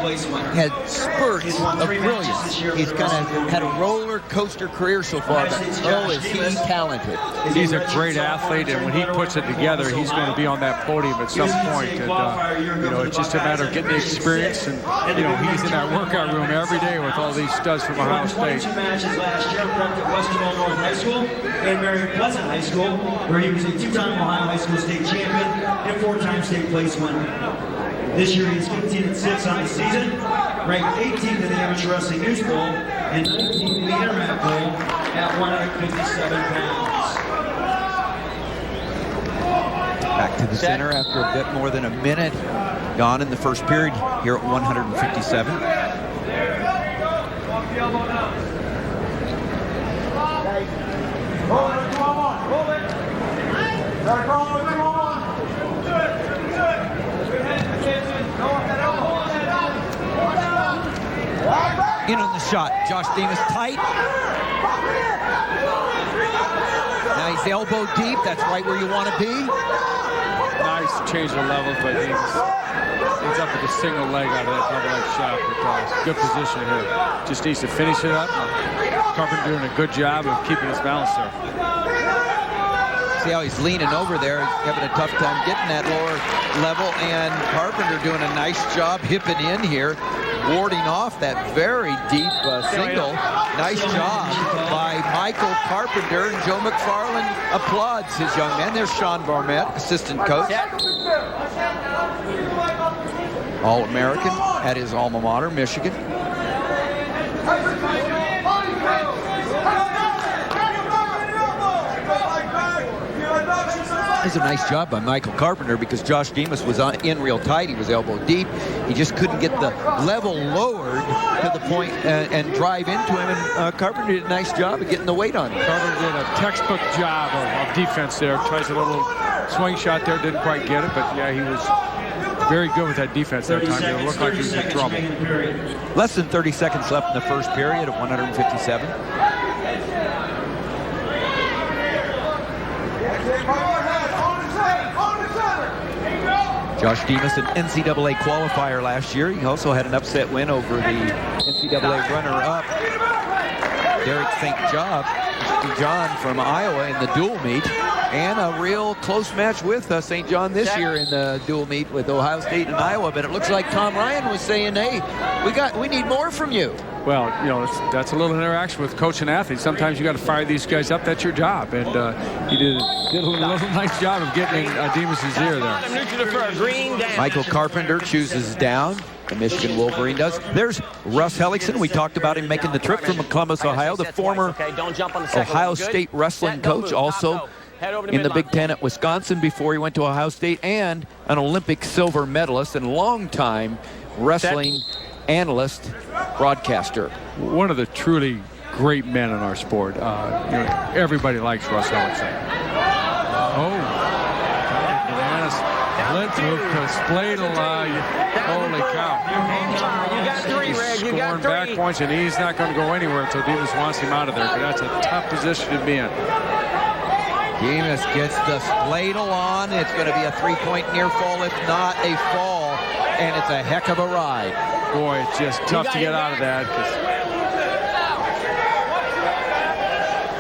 had spurts of brilliance. He's kind of had a roller coaster career so far, but oh, is he talented. He's a great athlete, and when he puts it together, he's going to be on that podium at some point. And, you know, it's just a matter of getting the experience. And, you know, he's in that workout room every day with all these studs from Ohio State. 22 matches last year, prepped at Westerville North High School and Marion Pleasant High School, where he was a 2-time Ohio High School state champion and 4-time state place winner. This year he's 15-6 on the season, ranked 18th in the Amateur Wrestling News Poll and 19th in the Internet Poll at 157 pounds. Back to the center after a bit more than a minute gone in the first period here at 157. In on the shot. Josh Demas tight. Now he's elbow deep. That's right where you want to be. Nice change of levels by Demas. He's up with a single leg out of that double leg shot. But good position here. Just needs to finish it up. Carpenter doing a good job of keeping his balance there. See how he's leaning over there. He's having a tough time getting that lower level. And Carpenter doing a nice job hipping in here, warding off that very deep single. Nice job by Michael Carpenter. And Joe McFarland applauds his young man. There's Sean Barnett, assistant coach. All-American at his alma mater, Michigan. It's a nice job by Michael Carpenter because Josh Demas was in real tight. He was elbow deep. He just couldn't get the level lowered to the point and drive into him. And Carpenter did a nice job of getting the weight on him. Carpenter did a textbook job of defense there. Tries a little swing shot there, didn't quite get it, but yeah, he was very good with that defense that time. It looked like he was in trouble. Less than 30 seconds left in the first period of 157. Josh Demas, an NCAA qualifier last year. He also had an upset win over the NCAA runner-up, Derek St. John from Iowa in the dual meet, and a real close match with St. John this year in the dual meet with Ohio State and Iowa. But it looks like Tom Ryan was saying, hey, we need more from you. Well, you know, that's a little interaction with coach and athlete. Sometimes you got to fire these guys up. That's your job. And he did a little nice job of getting in Demas's ear there. Michael Carpenter chooses down. The Michigan Wolverine does. There's Russ Hellickson. We talked about him making the trip from Columbus, Ohio. The former Ohio State wrestling coach, also in the Big Ten at Wisconsin before he went to Ohio State, and an Olympic silver medalist and longtime wrestling analyst, broadcaster. One of the truly great men in our sport. You know, everybody likes Russ Hellickson. Let's move to Spladle. Holy cow. You got three, Red. You got scoring three. back points, and he's not going to go anywhere until Demas wants him out of there. But that's a tough position to be in. Demas gets the Spladle on. It's going to be a three-point near fall, if not a fall. And it's a heck of a ride. Boy, it's just tough to get out of that.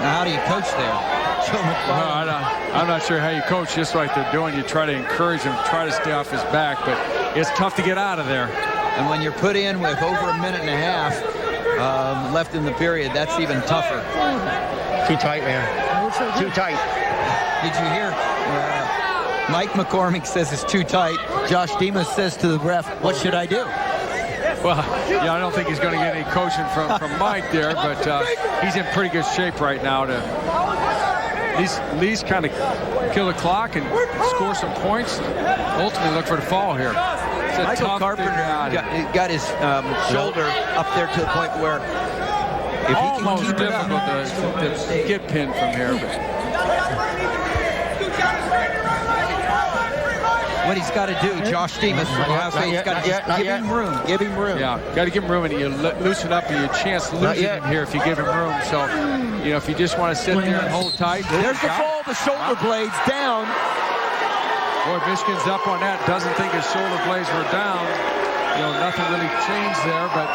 Now, how do you coach there? Well, I'm not sure how you coach, just like they're doing. You try to encourage him, try to stay off his back, but it's tough to get out of there. And when you're put in with over a minute and a half left in the period, that's even tougher. Too tight, man. Too tight. Did you hear? Mike McCormick says it's too tight. Josh Demas says to the ref, what should I do? Well, yeah, I don't think he's going to get any coaching from Mike there, but he's in pretty good shape right now to at least kind of kill the clock and score some points. Ultimately, look for the fall here. Michael Carpenter got his shoulder up there to the point where if he can keep it up. Almost difficult to get pinned from here. But what he's got to do, Josh Demas from Ohio State, he's got to just give him room. Give him room. Yeah, got to give him room, and you loosen up, and you chance losing him here if you give him room. So, you know, if you just want to sit there and hold tight. There's the fall, the shoulder blades down. Boy, Michigan's up on that. Doesn't think his shoulder blades were down. You know, nothing really changed there, but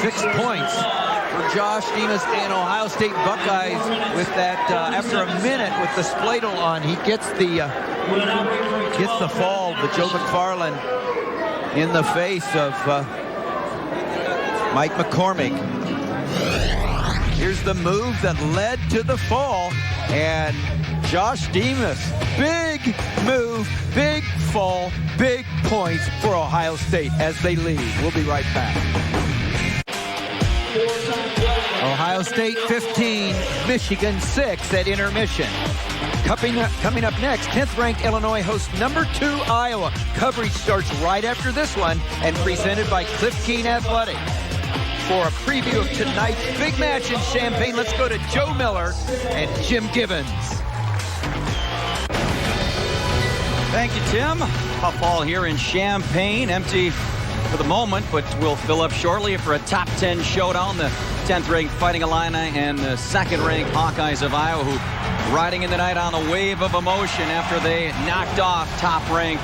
6 points for Josh Demas and Ohio State Buckeyes with that, after a minute with the Spladle on, he gets the fall, but Joe McFarland in the face of Mike McCormick. Here's the move that led to the fall, and Josh Demas, big move, big fall, big points for Ohio State as they lead. We'll be right back. Ohio State 15, Michigan 6 at intermission. Coming up next, 10th ranked Illinois hosts number 2 Iowa. Coverage starts right after this one and presented by Cliff Keen Athletic. For a preview of tonight's big match in Champaign, let's go to Joe Miller and Jim Gibbons. Thank you, Tim. Puff Hall here in Champaign, empty for the moment, but will fill up shortly for a top 10 showdown. The 10th ranked Fighting Illini and the 2nd ranked Hawkeyes of Iowa, who riding in the night on a wave of emotion after they knocked off top ranked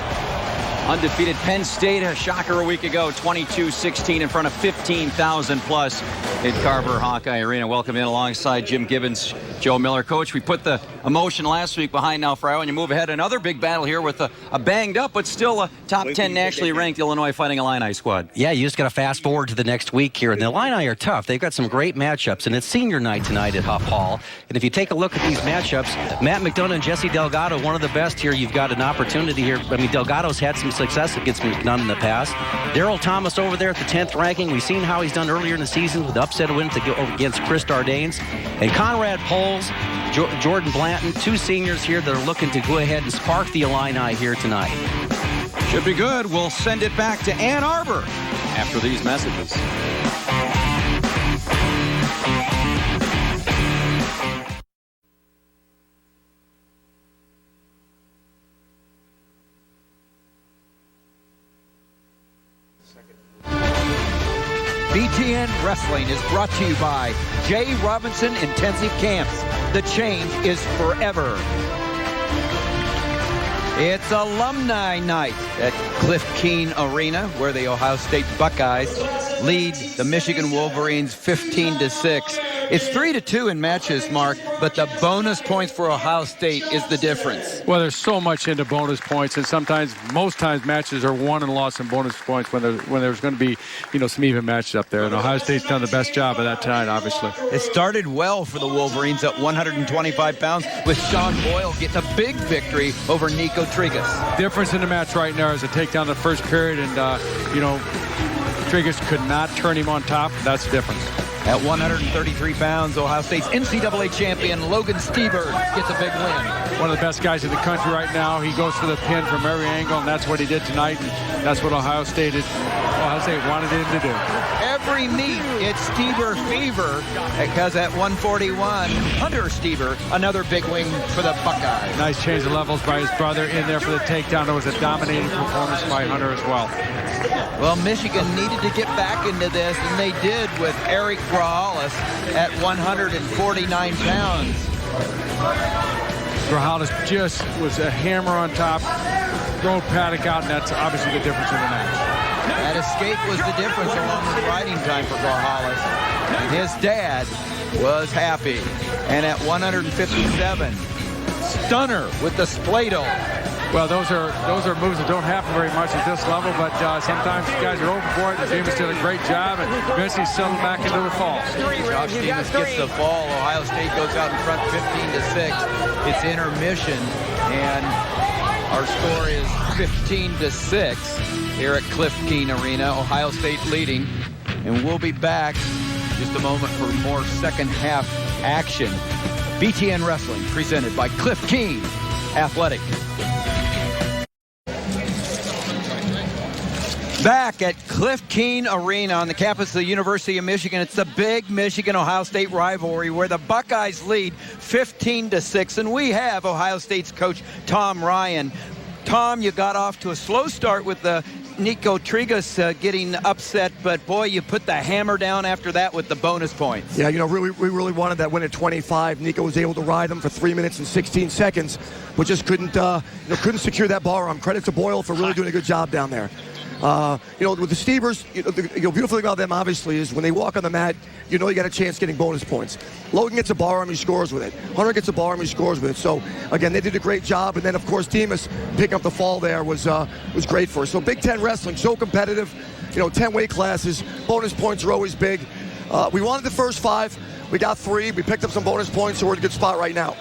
undefeated Penn State, a shocker a week ago, 22-16 in front of 15,000 plus in Carver Hawkeye Arena. Welcome in alongside Jim Gibbons, Joe Miller. Coach, we put the emotion last week behind now for Iowa, and you move ahead. Another big battle here with a banged up, but still a top 10 nationally ranked Illinois Fighting Illini squad. Yeah, you just got to fast forward to the next week here. And the Illini are tough. They've got some great matchups, and it's senior night tonight at Huff Hall. And if you take a look at these matchups, Matt McDonough and Jesse Delgado, one of the best here. You've got an opportunity here. I mean, Delgado's had some success against McDonough in the past. Daryl Thomas over there at the 10th ranking. We've seen how he's done earlier in the season with the upset win against Chris Dardanes. And Conrad Poles, Jordan Blanton, 2 seniors here that are looking to go ahead and spark the Illini here tonight. Should be good. We'll send it back to Ann Arbor after these messages. BTN Wrestling is brought to you by J. Robinson Intensive Camps. The change is forever. It's alumni night at Cliff Keen Arena, where the Ohio State Buckeyes lead the Michigan Wolverines 15-6. It's 3-2 in matches, Mark, but the bonus points for Ohio State is the difference. Well, there's so much into bonus points, and most times matches are won and lost in bonus points when there's going to be, some even matches up there. And Ohio State's done the best job of that tonight, obviously. It started well for the Wolverines at 125 pounds, with Sean Boyle getting a big victory over Nikko Triggas. Difference in the match right now is a takedown the first period, and Triggas could not turn him on top. That's the difference. At 133 pounds, Ohio State's NCAA champion Logan Stieber gets a big win. One of the best guys in the country right now. He goes for the pin from every angle, and that's what he did tonight. And that's what Ohio State wanted him to do. Every meet, it's Stieber fever, because at 141, Hunter Stieber, another big win for the Buckeyes. Nice change of levels by his brother in there for the takedown. It was a dominating performance by Hunter as well. Well, Michigan needed to get back into this, and they did with Eric Grajales at 149 pounds. Grajales just was a hammer on top, throw Paddock out, and that's obviously the difference in the match. That escape was the difference, along with riding time for Grajales. And his dad was happy. And at 157, stunner with the Splato. Well, those are moves that don't happen very much at this level, but sometimes guys are open for it. And Demas did a great job, and eventually settled back into the fall. Josh Demas gets the fall. Ohio State goes out in front 15-6. It's intermission, and our score is 15-6 here at Cliff Keen Arena. Ohio State leading, and we'll be back in just a moment for more second half action. BTN Wrestling presented by Cliff Keen Athletic. Back at Cliff Keen Arena on the campus of the University of Michigan. It's the big Michigan-Ohio State rivalry where the Buckeyes lead 15-6, and we have Ohio State's coach Tom Ryan. Tom, you got off to a slow start with the Nikko Triggas getting upset, but boy, you put the hammer down after that with the bonus points. Yeah, we really wanted that win at 25. Nikko was able to ride him for 3 minutes and 16 seconds, but just couldn't secure that bar arm. Credit to Boyle for really doing a good job down there. With the Stiebers, the beautiful thing about them, obviously, is when they walk on the mat, you got a chance getting bonus points. Logan gets a bar arm, he scores with it. Hunter gets a bar arm, he scores with it. So, again, they did a great job. And then, of course, Demas picking up the fall there was great for us. So, Big Ten wrestling, so competitive. 10 weight classes. Bonus points are always big. We wanted the first 5. We got 3. We picked up some bonus points, so we're in a good spot right now.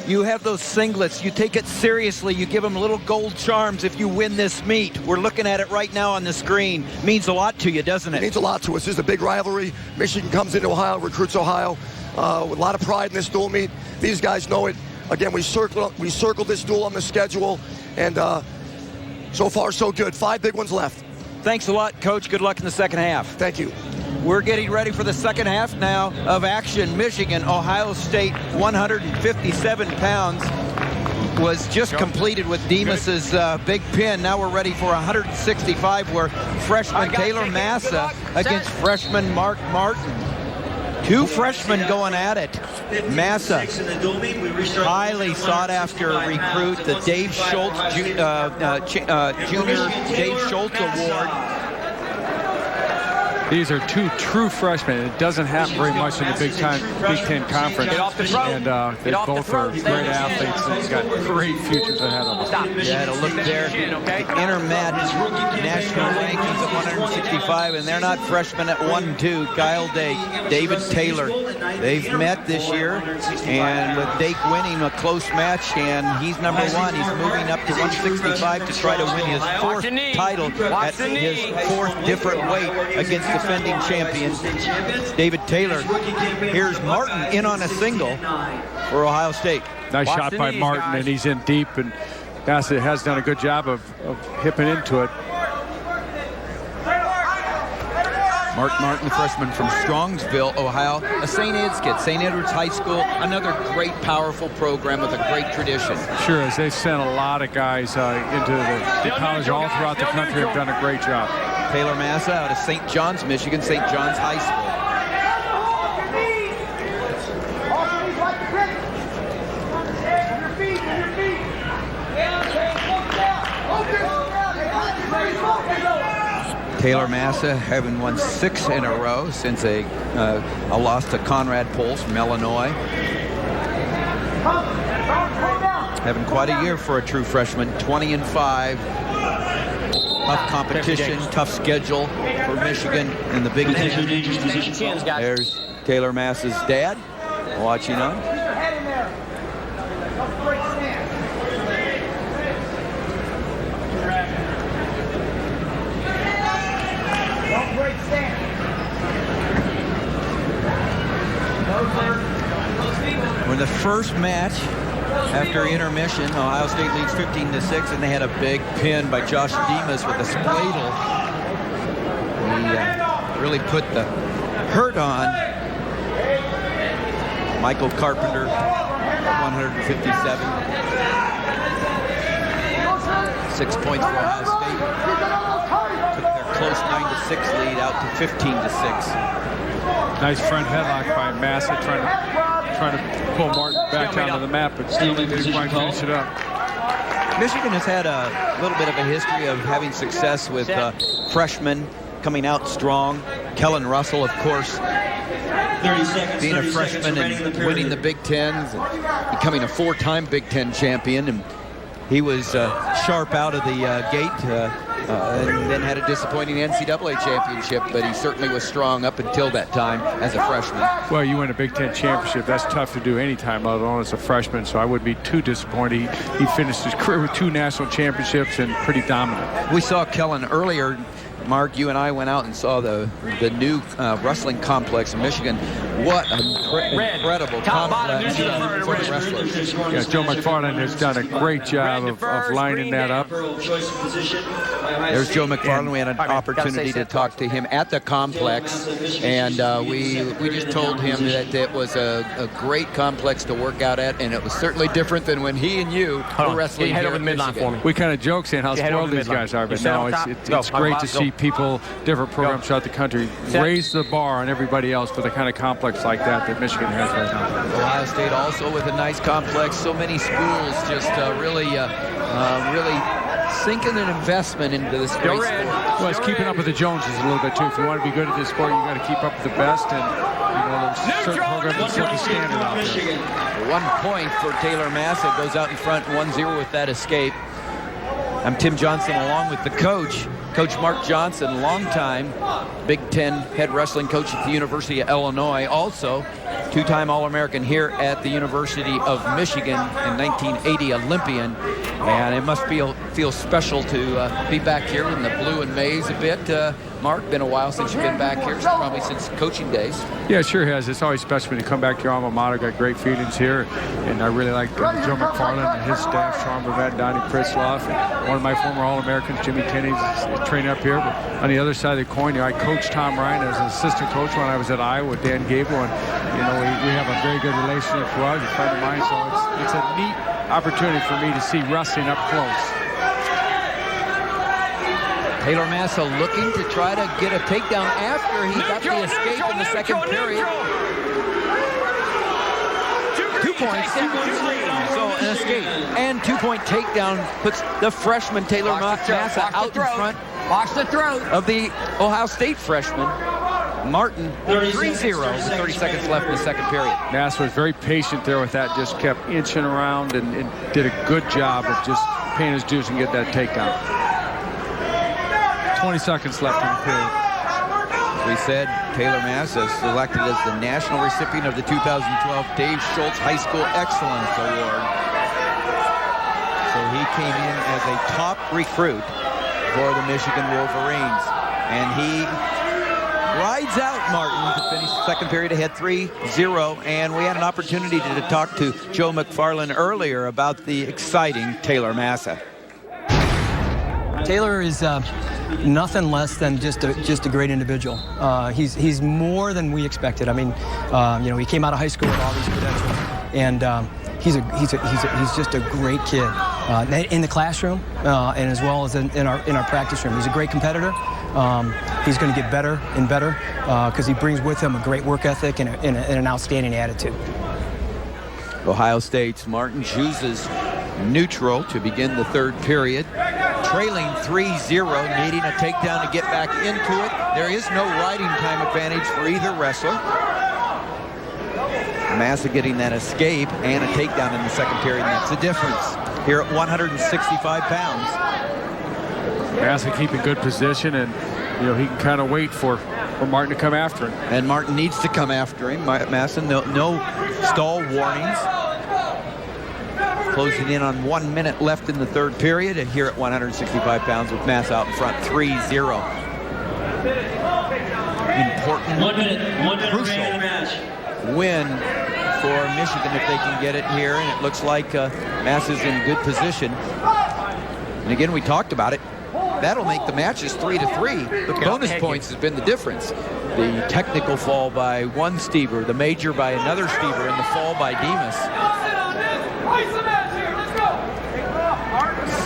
You have those singlets. You take it seriously. You give them little gold charms if you win this meet. We're looking at it right now on the screen. Means a lot to you, doesn't it? It means a lot to us. This is a big rivalry. Michigan comes into Ohio, recruits Ohio with a lot of pride in this dual meet. These guys know it. Again, we circled this duel on the schedule, and so far so good. 5 big ones left. Thanks a lot, Coach. Good luck in the second half. Thank you. We're getting ready for the second half now of action. Michigan, Ohio State, 157 pounds. Was just completed with Demas's big pin. Now we're ready for 165, where freshman Taylor Massa against freshman Mark Martin. 2 freshmen going at it. Massa, highly sought after recruit, the Dave Schultz Junior Dave Schultz Award. These are 2 true freshmen. It doesn't happen very much in the Big Ten Conference. And they both are great athletes, and he's got great futures ahead of them. Yeah, to look there. Intermat national rankings at 165, and they're not freshmen at 1-2. Kyle Dake, David Taylor. They've met this year, and with Dake winning a close match, and he's number 1. He's moving up to 165 to try to win his 4th title at his 4th different weight against defending champion David Taylor. Here's Martin in on a single for Ohio State. Nice shot by Martin, and he's in deep, and Bassett has done a good job of hipping into it. Mark Martin, the freshman from Strongsville, Ohio, a St. Ed's kid, St. Edward's High School, another great, powerful program with a great tradition. Sure, as they've sent a lot of guys into the college all throughout the country, have done a great job. Taylor Massa out of St. John's, Michigan, St. John's High School. Taylor Massa having won 6 in a row since a loss to Conrad Poles from Illinois. Having quite a year for a true freshman, 20-5. Tough competition, tough schedule for Michigan in the Big Ten. There's Taylor Massa's dad watching on. We're in the first match after intermission. Ohio State leads 15-6, and they had a big pin by Josh Demas with a spladle. He really put the hurt on Michael Carpenter, 157. 6 points for Ohio State. Took their close 9-6 lead out to 15-6. Nice front headlock by Massa, trying to pull Martin back down to the map, but still didn't quite finish it up. Michigan has had a little bit of a history of having success with freshmen coming out strong. Kellen Russell, of course, being a freshman and winning the Big Ten, becoming a 4-time Big Ten champion, and he was sharp out of the gate. And then had a disappointing NCAA championship, but he certainly was strong up until that time as a freshman. Well, you win a Big Ten championship. That's tough to do any time, let alone as a freshman, so I wouldn't be too disappointed. He finished his career with 2 national championships and pretty dominant. We saw Kellen earlier. Mark, you and I went out and saw the new wrestling complex in Michigan. What an incredible complex for the wrestlers. Yeah, Joe McFarland has done a great job of lining that up. There's Joe McFarland. We had an opportunity to talk to him at the complex, and we just told him that it was a great complex to work out at, and it was certainly different than when he and you were wrestling here in Michigan. We kind of joke saying how spoiled these guys are, but now it's great to see people, different programs throughout the country, raise the bar on everybody else for the kind of complex like that Michigan has right now. Ohio State also with a nice complex. So many schools just really sinking an investment into this great sport. Well, it's keeping up with the Joneses a little bit too. If you want to be good at this sport, you got to keep up with the best, and there's certain programs that set the standard out there. 1 point for Taylor Massa, goes out in front 1-0 with that escape. I'm Tim Johnson along with the coach, Coach Mark Johnson, longtime Big Ten head wrestling coach at the University of Illinois, also 2-time All-American here at the University of Michigan in 1980 Olympian. And it must feel special to be back here in the blue and maize a bit Mark? Been a while since you've been back here, probably since coaching days. Yeah, it sure has. It's always special when you come back to your alma mater. Got great feelings here, and I really like Joe McFarland and his staff, Sean Burnett, Donnie Pritzloff, and one of my former All-Americans, Jimmy Tenney, is training up here. But on the other side of the coin, I coached Tom Ryan as an assistant coach when I was at Iowa with Dan Gable, and we have a very good relationship. Well, he's a friend of mine, so it's a neat opportunity for me to see wrestling up close. Taylor Massa looking to try to get a takedown after he got the escape in the second period. 2 points. So an escape and 2-point takedown puts the freshman Taylor Massa out in front. Watch the throat Of the Ohio State freshman, Martin, 3-0 with 30 seconds left in the second period. Massa was very patient there with that, just kept inching around and did a good job of just paying his dues and get that takedown. 20 seconds left in the period. As we said, Taylor Massa selected as the national recipient of the 2012 Dave Schultz High School Excellence Award. So he came in as a top recruit for the Michigan Wolverines. And he rides out Martin to finish the second period ahead 3-0. And we had an opportunity to talk to Joe McFarland earlier about the exciting Taylor Massa. Taylor is nothing less than just a great individual. He's more than we expected. I mean, he came out of high school with all these credentials, and he's just a great kid in the classroom and as well as in our practice room. He's a great competitor. He's going to get better and better because he brings with him a great work ethic and an outstanding attitude. Ohio State's Martin chooses neutral to begin the third period. Trailing 3-0, needing a takedown to get back into it. There is no riding time advantage for either wrestler. Massa getting that escape and a takedown in the second period, and that's the difference here at 165 pounds. Massa keeping good position, and he can kind of wait for Martin to come after him. And Martin needs to come after him. Massa, no stall warnings. Closing in on 1 minute left in the third period, and here at 165 pounds with Massa out in front, 3-0. Important, 1 minute crucial remaining in the match. win for Michigan if they can get it here, and it looks like Massa's in good position. And again, we talked about it. That'll make the matches 3-3. The bonus points has been the difference. The technical fall by one Stieber, the major by another Stieber, and the fall by Demas.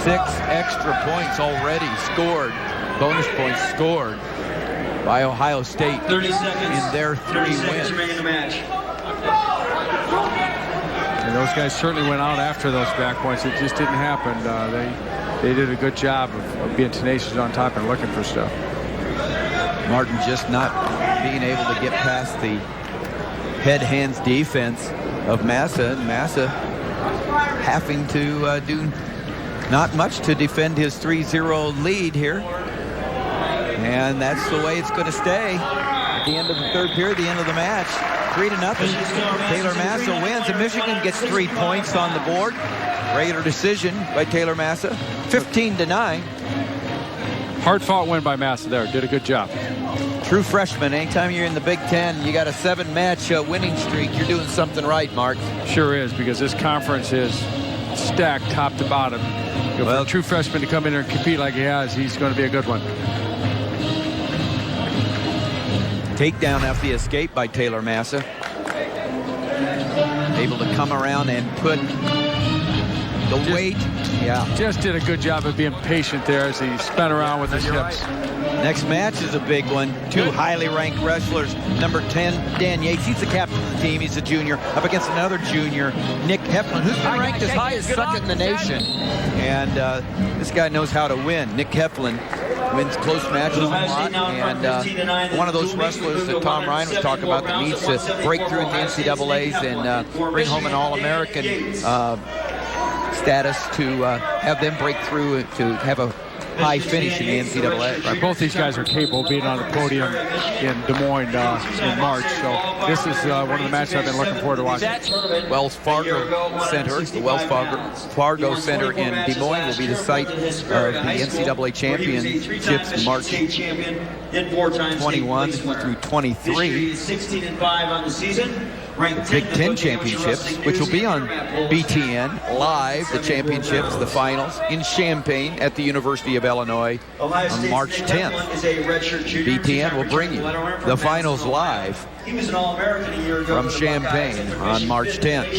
6 extra points already scored, bonus points scored by Ohio State 30 seconds in their 3 wins. remaining in the match. And those guys certainly went out after those back points. It just didn't happen. They did a good job of being tenacious on top and looking for stuff. Martin just not being able to get past the head-hands defense of Massa, and Massa having to do not much to defend his 3-0 lead here. And that's the way it's going to stay at the end of the third period, the end of the match. 3-0. Taylor Massa wins, and Michigan gets 3 points on the board. Regular decision by Taylor Massa, 15-9. Hard-fought win by Massa there. Did a good job. True freshman. Anytime you're in the Big Ten, you got a 7-match winning streak. You're doing something right, Mark. Sure is, because this conference is stacked top to bottom. For a true freshman to come in there and compete like he has, he's going to be a good one. Takedown after the escape by Taylor Massa. Able to come around and put the weight. Yeah. Just did a good job of being patient there as he spun around with his hips. Next match is a big one. 2 highly ranked wrestlers. Number 10, Dan Yates. He's the captain of the team. He's a junior. Up against another junior, Nick Heflin, who's been ranked as high as second in the nation. And this guy knows how to win. Nick Heflin wins close matches a lot. And one of those wrestlers that Tom Ryan was talking about that needs to break through in the NCAAs and bring home an All-American status to have them break through to have a high finish in the NCAA. Right, both these guys are capable of being on the podium in Des Moines in March. So this is one of the matches I've been looking forward to watching. Wells Fargo Center, the Wells Fargo Center in Des Moines will be the site of the NCAA championships March 21 through 23. 16-5 on the season. The Big Ten championships, which will be on BTN live, the championships, the finals in Champaign at the University of Illinois on March 10th. BTN will bring you the finals live from Champaign on March 10th.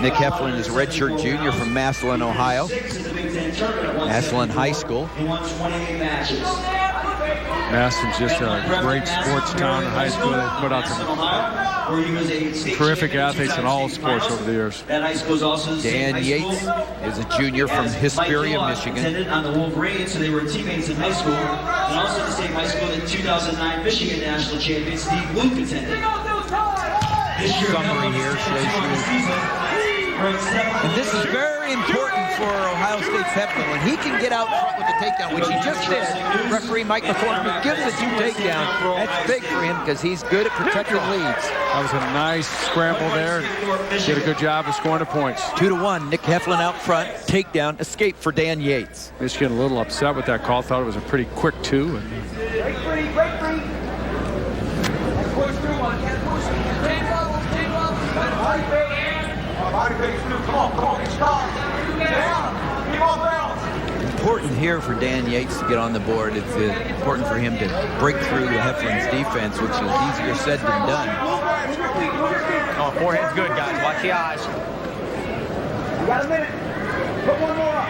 Nick Heflin is a redshirt junior from Massillon, Ohio. Massillon High School. Massillon's just a great sports town and high school. They put out some terrific athletes in all sports over the years. Dan Yates is a junior from Hesperia, Michigan. On the Wolverines, so they were teammates in high school. And also the same high school that 2009 Michigan national champion Steve Luke attended. Summary here shows you. And this is very important for Ohio State's Heflin. When he can get out front with the takedown, which he just did, referee Mike McCormick gives the 2 takedown. That's big for him because he's good at protecting leads. That was a nice scramble there. Did a good job of scoring the points. 2-1, Nick Heflin out front, takedown, escape for Dan Yates. Michigan a little upset with that call. Thought it was a pretty quick 2. Break free. Push through one. Can't push. Stay level. Come on, it's calm. Down. Keep on balance. Important here for Dan Yates to get on the board. It's important for him to break through the Heflin's defense, which is easier said than done. Oh, forehead's good, guys. Watch the eyes. You got a minute. Put one more up.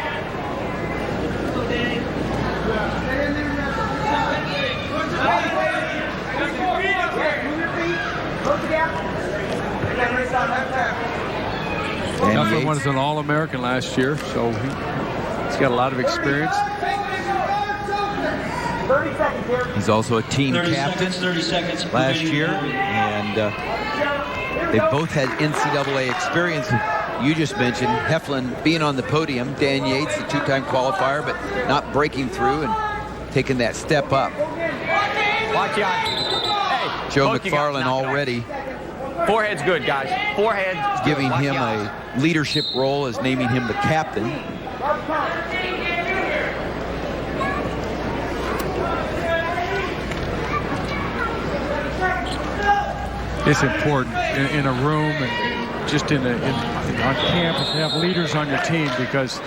Close the gap. Heflin was an All-American last year, so he's got a lot of experience. 30 seconds here. He's also a team captain 30 seconds last year, and they both had NCAA experience. You just mentioned Heflin being on the podium, Dan Yates, the 2-time qualifier, but not breaking through and taking that step up. Watch out. Hey, Joe McFarland already forehead's good, guys. Forehead giving him a leadership role as naming him the captain. It's important in a room and just on campus to have leaders on your team, because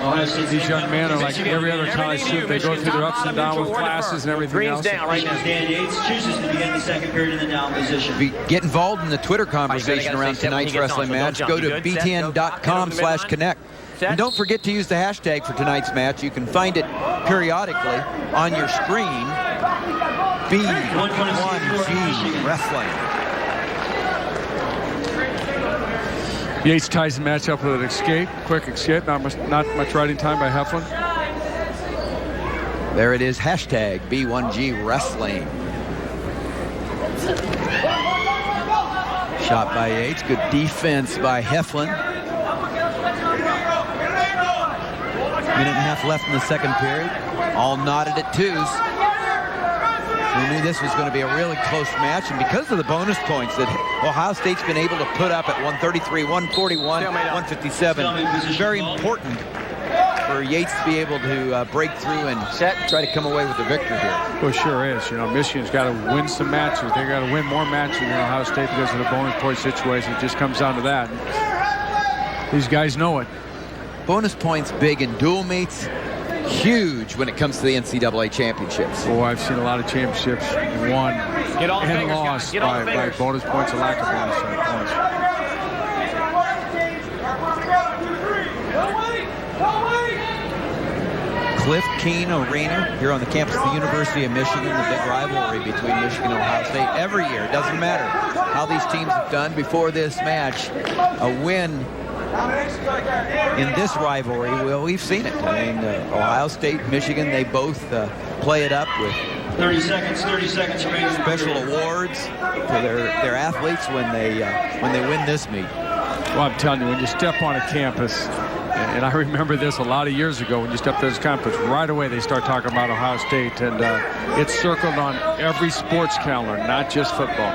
these young men are like every other college student. They go through their ups and downs with classes and everything else. Down right now. Dan Yates chooses to begin the second period in the down position. Get involved in the Twitter conversation around tonight's wrestling match. Go to btn.com/connect. And don't forget to use the hashtag for tonight's match. You can find it periodically on your screen. B1G Wrestling. Yates ties the match up with an escape, quick escape, not much riding time by Heflin. There it is, hashtag B1G Wrestling. Shot by Yates, good defense by Heflin. Minute and a half left in the second period. All knotted at 2s. We knew this was going to be a really close match, and because of the bonus points that Ohio State's been able to put up at 133, 141, 157, very important for Yates to be able to break through and try to come away with the victory here. Well, sure is. You know, Michigan's got to win some matches. They got to win more matches than Ohio State because of the bonus point situation. It just comes down to that. These guys know it. Bonus points big in dual meets. Huge when it comes to the NCAA championships. Oh, I've seen a lot of championships won and lost by bonus points or lack of bonus points. Cliff Keene Arena here on the campus of the University of Michigan, the big rivalry between Michigan and Ohio State every year. It doesn't matter how these teams have done before this match. A win in this rivalry, well, we've seen it. I mean, Ohio State, Michigan, they both play it up with 30 seconds remaining. Special awards to their athletes when they win this meet. Well, I'm telling you, when you step on a campus, And I remember this a lot of years ago when you stepped to this conference. Right away, they start talking about Ohio State, and it's circled on every sports calendar, not just football.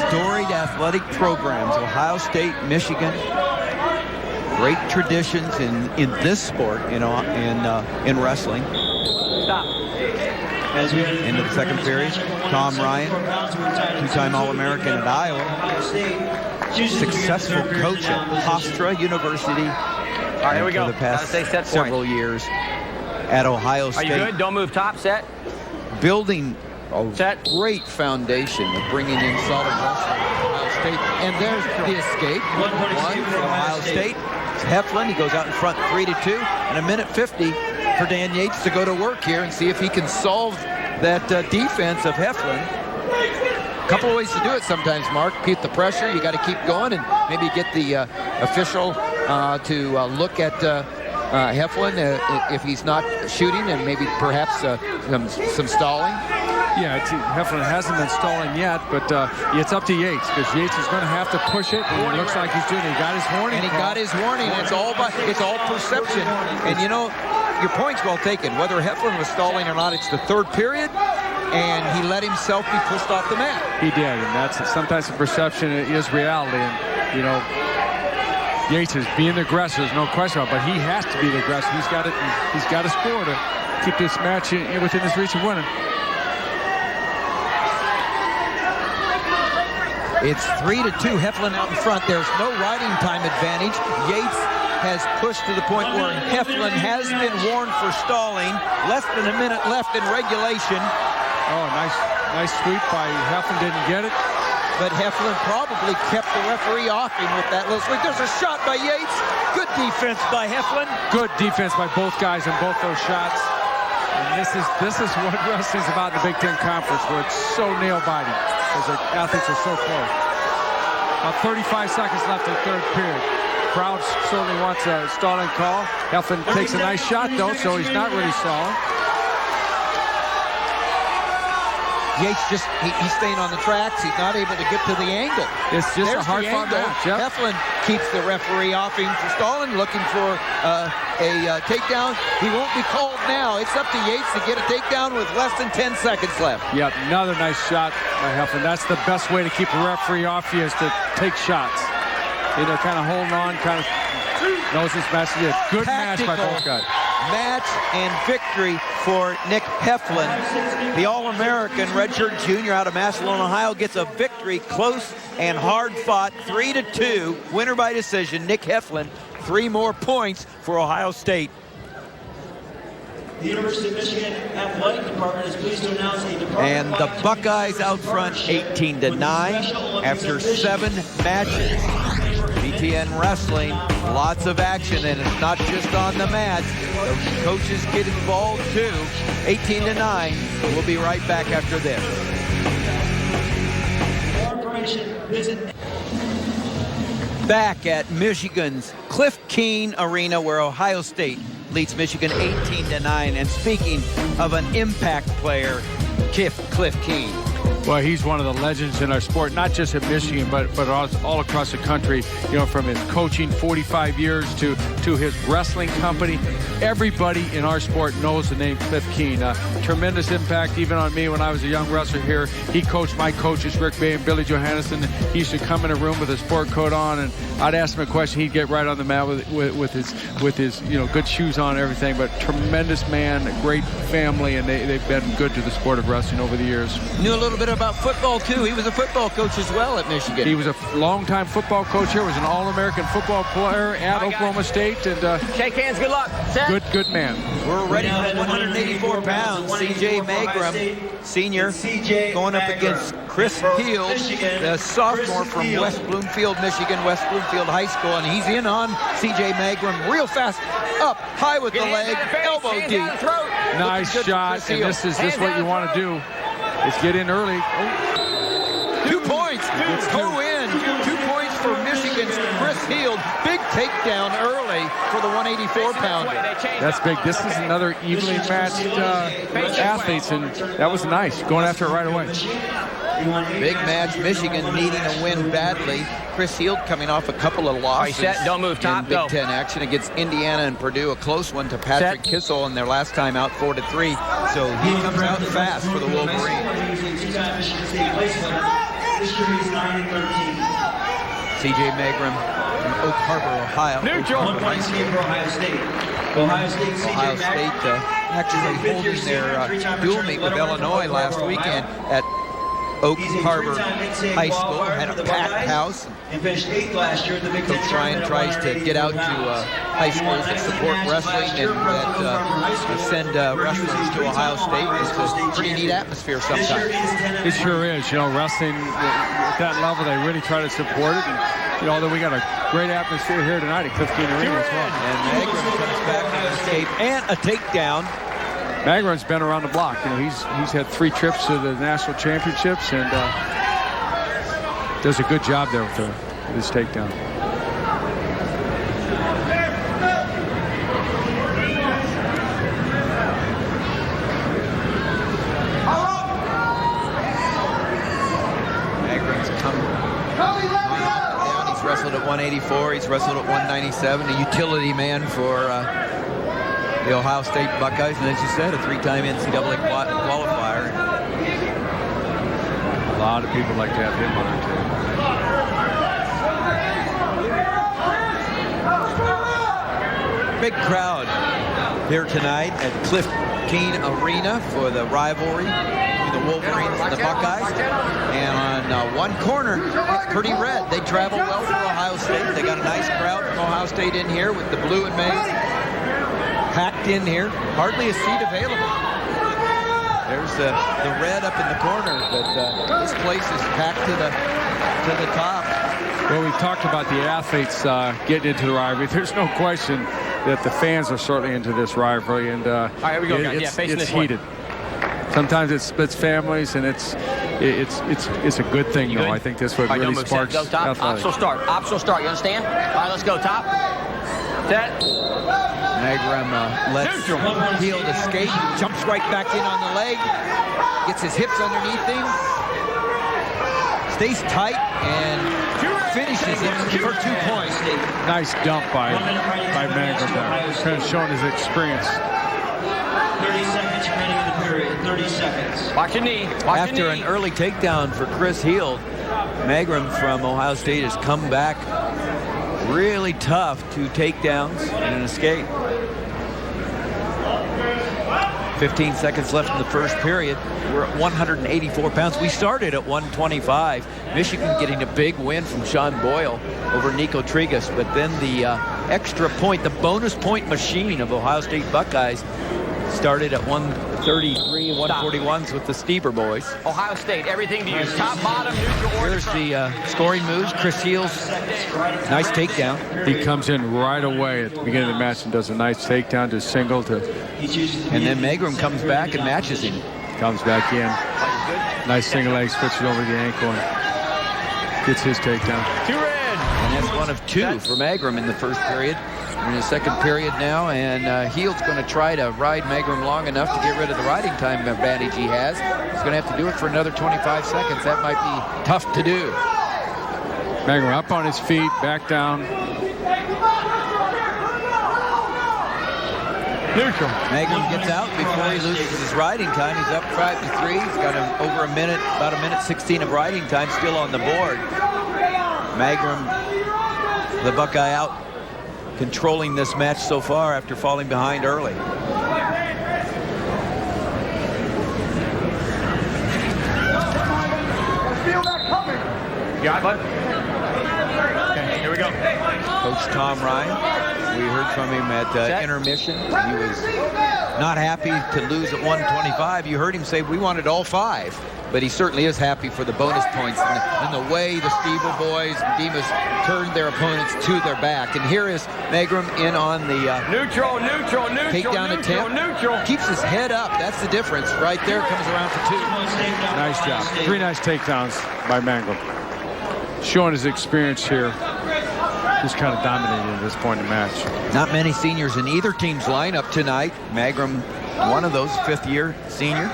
Storied athletic programs, Ohio State, Michigan. Great traditions in this sport, in wrestling. Stop. Into the second period, Tom Ryan, two-time All-American at Iowa, successful coach at Hofstra University. All right, here we go. For the past Gotta say set several point. years at Ohio State. Are you good? Don't move. Top set. Building a Set. great foundation of bringing in solid wrestling at Ohio State. And there's the escape. One for Ohio State. Heflin, he goes out in front 3-2, and a minute 50 for Dan Yates to go to work here and see if he can solve that defense of Heflin. A couple of ways to do it sometimes, Mark. Keep the pressure. You got to keep going, and maybe get the official to look at Heflin if he's not shooting, and maybe perhaps some stalling. Yeah, Heflin hasn't been stalling yet, but it's up to Yates, because Yates is going to have to push it, and it looks like he's doing it. He got his warning. And he got his warning. It's all perception. And you know, your point's well taken. Whether Heflin was stalling or not, it's the third period, and he let himself be pushed off the mat. He did, and that's sometimes the perception is reality. And you know, Yates is being the aggressor, there's no question about it, but he has to be the aggressor. He's got to score to keep this match within his reach of winning. It's 3-2, Heflin out in front. There's no riding time advantage. Yates has pushed to the point where Heflin has been warned for stalling. Less than a minute left in regulation. Oh, nice sweep by Heflin, didn't get it. But Heflin probably kept the referee off him with that little sweep. There's a shot by Yates. Good defense by Heflin. Good defense by both guys in both those shots. And this is what wrestling's about in the Big Ten Conference, where it's so nail-biting, because the athletes are so close. About 35 seconds left in the third period. Crowd certainly wants a stalling call. Heflin takes a nice shot, though, so he's not really stalling. Yates he's staying on the tracks. He's not able to get to the angle. It's just a hard-fought match. Yep. Heflin keeps the referee off him for stalling, looking for a takedown. He won't be called now. It's up to Yates to get a takedown with less than 10 seconds left. Yep, another nice shot by Heflin. That's the best way to keep a referee off you, is to take shots. You know, kind of holding on, kind of knows this match is a good match by both guys. Match and victory for Nick Heflin. The All-American redshirt junior out of Massillon, Ohio, gets a victory, close and hard-fought, 3-2, winner by decision. Nick Heflin, 3 more points for Ohio State. The University of Michigan Athletic Department is pleased to announce a department. And the Buckeyes out front, 18-9, after 7 matches. BTN Wrestling, lots of action, and it's not just on the mat. The coaches get involved too. 18-9. We'll be right back after this. Back at Michigan's Cliff Keen Arena, where Ohio State leads Michigan 18-9. And speaking of an impact player, Cliff Keen. Well, he's one of the legends in our sport, not just in Michigan, but all across the country. You know, from his coaching 45 years to his wrestling company. Everybody in our sport knows the name Cliff Keen. Tremendous impact even on me when I was a young wrestler here. He coached my coaches, Rick Bay and Billy Johannesson. He used to come in a room with a sport coat on, and I'd ask him a question. He'd get right on the mat with his good shoes on and everything. But tremendous man, a great family, and they've been good to the sport of wrestling over the years. Knew a little bit about football too. He was a football coach as well at Michigan. He was a longtime football coach here. Was an All-American football player at Oklahoma State, and shake hands. Good luck. Set. Good man. We're ready for 184 pounds. C.J. Magrum, senior, going up against Chris Heald, the sophomore from West Bloomfield, Michigan, West Bloomfield High School, and he's in on C.J. Magrum real fast, up high with the leg, elbow deep. Nice shot, and this is what you want to do, is get in early. 2 points. Go in. 2 points for Michigan's Chris Hield. Big takedown early for the 184-pounder. That's big. This is another evenly matched athletes, and that was nice. Going after it right away. Big match. Michigan needing a win badly. Chris Hield coming off a couple of losses. Set, don't move, top, in Big go. Ten action against Indiana and Purdue. A close one to Patrick Kissel in their last time out 4-3. So he comes out fast for the Wolverines. C.J. Magrum from Oak Harbor, Ohio. Neutral. 1 point escape for Ohio State. Ohio State Actually holding their dual meet with Illinois last weekend at Oak Harbor High School. Had a packed house. And finished 8th last year at the Big Ten. Coach Ryan tries to get out to high schools that support wrestling and that send wrestlers to Ohio State. It's a pretty neat atmosphere sometimes. It sure is. You know, wrestling at that level, they really try to support it. And, you know, although we got a great atmosphere here tonight at Cliff Keen Arena as well. And Magrum comes back with an escape and a takedown. Magrum's been around the block. You know, he's had 3 trips to the national championships and does a good job there with his takedown. Magrum's come down. He's wrestled at 184. He's wrestled at 197. A utility man for the Ohio State Buckeyes, and as you said, a 3-time NCAA qualifier. A lot of people like to have him on their team. Big crowd here tonight at Cliff Keen Arena for the rivalry between the Wolverines and the Buckeyes. And on one corner, it's pretty red. They travel well for Ohio State. They got a nice crowd from Ohio State in here with the blue and maize. Packed in here, hardly a seat available. There's the red up in the corner, but this place is packed to the top. Well, we've talked about the athletes getting into the rivalry. There's no question that the fans are certainly into this rivalry, and all right, here we go, guys. It's heated. Sometimes it splits families, and it's a good thing, though. I think this would really sparks athletics. Optional start. You understand? All right, let's go. Top. Set. Magrum lets Hield escape, jumps right back in on the leg, gets his hips underneath him, stays tight, and finishes it for 2 points. Nice dump by Magrum there, kind of showing his experience. 30 seconds remaining in the period. 30 seconds. Watch your knee. After an early takedown for Chris Hield, Magrum from Ohio State has come back really tough, 2 takedowns and an escape. 15 seconds left in the first period. We're at 184 pounds. We started at 125. Michigan getting a big win from Sean Boyle over Nikko Triggas, but then the extra point, the bonus point machine of Ohio State Buckeyes started at 133, 141s with the Stieber boys. Ohio State, everything to you. Top, bottom, neutral, or Here's the scoring moves. Chris Hield's nice takedown. He comes in right away at the beginning of the match and does a nice takedown to single to. And then Magrum comes back and matches him. Comes back in. Nice single leg, switches over the ankle and gets his takedown. 2 red. And that's 1 of 2 for Magrum in the first period. We're in the second period now, and Hield's going to try to ride Magrum long enough to get rid of the riding time advantage he has. He's going to have to do it for another 25 seconds. That might be tough to do. Magrum up on his feet, back down. Neutral. Magrum gets out before he loses his riding time. He's up 5-3. He's got over a minute, about a minute 16 of riding time still on the board. Magrum, the Buckeye, out controlling this match so far after falling behind early. Got it, bud? Okay, here we go. Coach Tom Ryan, we heard from him at intermission. He was not happy to lose at 125. You heard him say we wanted all 5. but he certainly is happy for the bonus points and the way the Stieber boys and Demas turned their opponents to their back. And here is Magrum in on the Neutral. takedown attempt. Keeps his head up. That's the difference. Right there, comes around for 2. Nice job. 3 nice takedowns by Magrum. Showing his experience here. Just kind of dominating at this point in the match. Not many seniors in either team's lineup tonight. Magrum, one of those, 5th-year senior.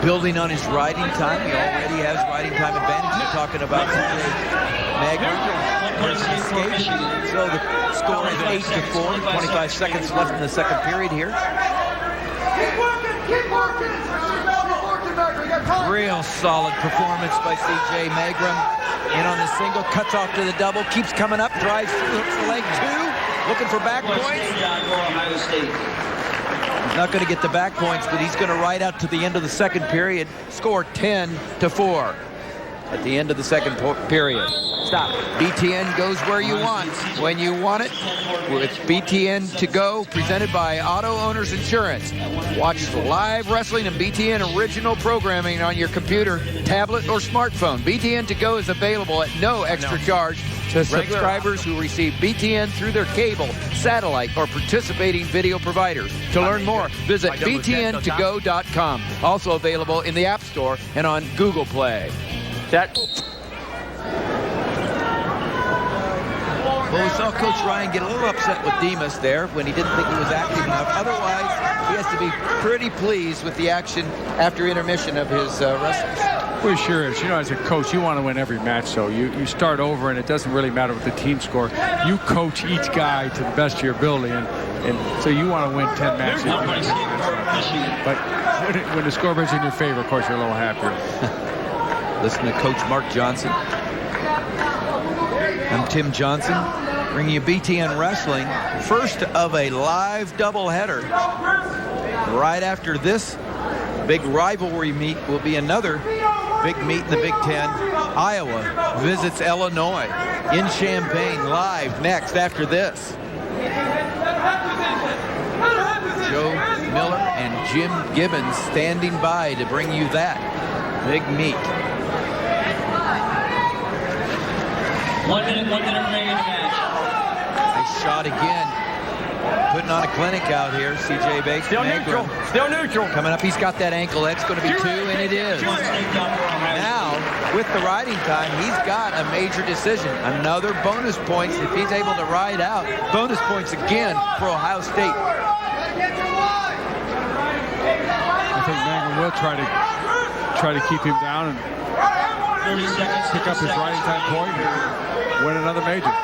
Building on his riding time. He already has riding time advantage. You're talking about Magrum. So the score is 8-4. 25 seconds left in the second period here. Keep working. Real solid performance by C.J. Magrum. In on the single, cuts off to the double, keeps coming up, drives through, hooks the leg 2, looking for back points. He's not going to get the back points, but he's going to ride out to the end of the second period. Score 10-4 at the end of the second period. Stop. BTN goes where you want, when you want it. It's BTN to go, presented by Auto Owners Insurance. Watch live wrestling and BTN original programming on your computer, tablet, or smartphone. BTN to go is available at no extra charge to subscribers who receive BTN through their cable, satellite, or participating video providers. To learn more, visit btntogo.com. Also available in the App Store and on Google Play. Set. Well, we saw Coach Ryan get a little upset with Demas there when he didn't think he was active enough. Otherwise, he has to be pretty pleased with the action after intermission of his wrestlers. Well, he sure is. You know, as a coach, you want to win every match, so you start over, and it doesn't really matter what the team score. You coach each guy to the best of your ability, and so you want to win 10 matches. But when the scoreboard's in your favor, of course, you're a little happier. Listen to Coach Mark Johnson. I'm Tim Johnson, bringing you BTN Wrestling. First of a live doubleheader. Right after this big rivalry meet will be another big meet in the Big Ten. Iowa visits Illinois in Champaign live next after this. Joe Miller and Jim Gibbons standing by to bring you that big meet. 1 minute remaining in the match. Nice shot again. Putting on a clinic out here. CJ Bates. Still neutral. Still neutral. Coming up, he's got that ankle. That's going to be 2, and it is. Now, with the riding time, he's got a major decision. Another bonus points if he's able to ride out. Bonus points again for Ohio State. I think Magrum will try to keep him down and pick up his riding time point and win another major.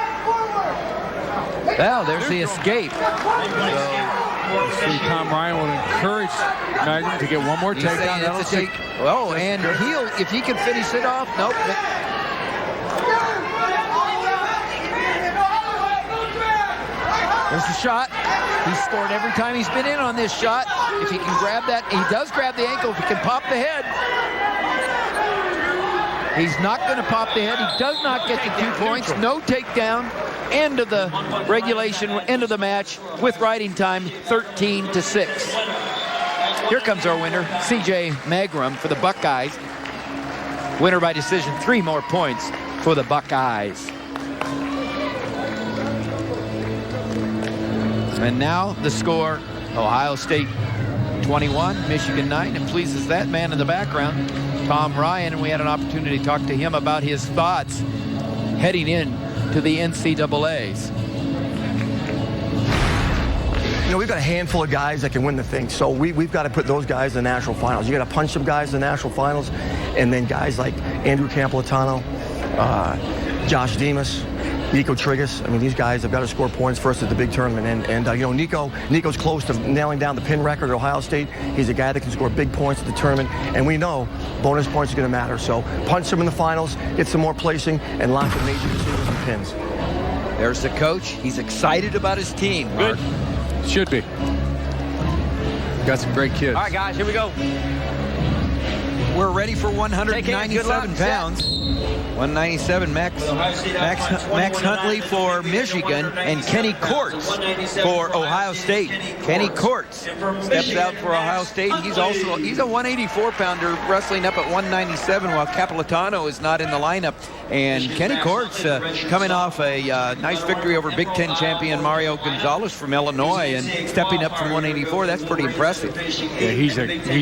Well, there's the escape. So, see, Tom Ryan will encourage Magrum to get one more takedown. Well, and if he can finish it off, nope. There's the shot. He's scored every time he's been in on this shot. If he can grab that, he does grab the ankle. If he can pop the head. He's not going to pop the head. He does not get the 2 points. No takedown. End of the regulation, end of the match with riding time 13-6. Here comes our winner, C.J. Magrum for the Buckeyes. Winner by decision, 3 more points for the Buckeyes. And now the score, Ohio State 21, Michigan 9, and pleases that man in the background, Tom Ryan, and we had an opportunity to talk to him about his thoughts heading in to the NCAAs. You know, we've got a handful of guys that can win the thing, so we've got to put those guys in the national finals. You got to punch some guys in the national finals, and then guys like Andrew Campolitano, Josh Demas, Nikko Triggas. I mean, these guys have got to score points for us at the big tournament. And you know, Nikko's close to nailing down the pin record at Ohio State. He's a guy that can score big points at the tournament. And we know bonus points are going to matter. So punch them in the finals, get some more placing, and lock the major decisions and pins. There's the coach. He's excited about his team. Good. Should be. Got some great kids. All right, guys, here we go. We're ready for 197 pounds. 197, Max Huntley for Michigan, and Kenny Courts for Ohio State. Kenny Courts steps out for Ohio State. He's a 184-pounder wrestling up at 197 while Capilitano is not in the lineup. And Kenny Courts coming off a nice victory over Big Ten champion Mario Gonzalez from Illinois and stepping up from 184. That's pretty impressive. Yeah, he's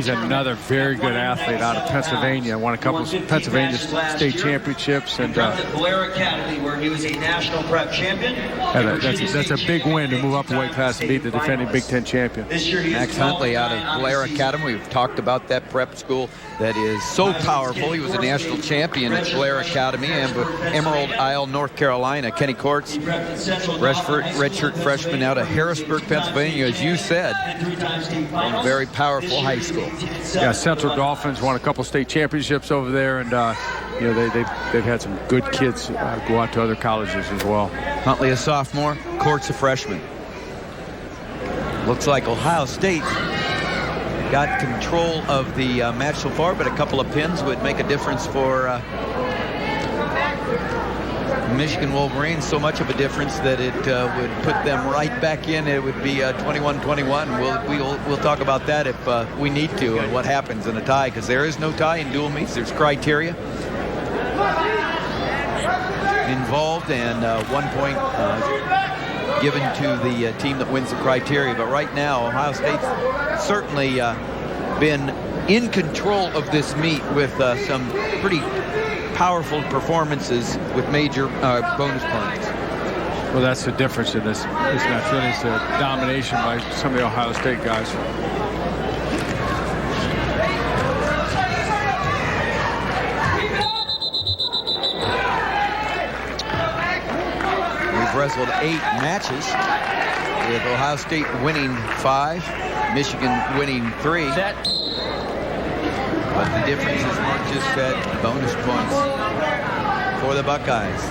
another very good athlete out of Pennsylvania. Won a couple of Pennsylvania state championships, and Blair Academy, where he was a national prep champion. That's a big win to move up a weight class and beat the defending Big Ten champion. Max Huntley out of Blair Academy. We've talked about that prep school that is so powerful. He was a national champion at Blair Academy and Emerald Isle, North Carolina. Kenny Courts, redshirt freshman out of Harrisburg, Pennsylvania, as you said, a very powerful high school. Yeah, Central Dolphins won a couple state championships over there, and they've had some good kids go out to other colleges as well. Huntley a sophomore, Courts a freshman. Looks like Ohio State got control of the match so far, but a couple of pins would make a difference for Michigan Wolverines. So much of a difference that it would put them right back in. It would be 21-21. We'll talk about that if we need to, and what happens in a tie, because there is no tie in dual meets. There's criteria involved, and 1 point given to the team that wins the criteria. But right now, Ohio State's certainly been in control of this meet with some pretty powerful performances with major bonus points. Well, that's the difference in this match. Really, it's the domination by some of the Ohio State guys. We've wrestled 8 matches, with Ohio State winning 5, Michigan winning 3. Set. But the difference, as Mark just said, bonus points for the Buckeyes.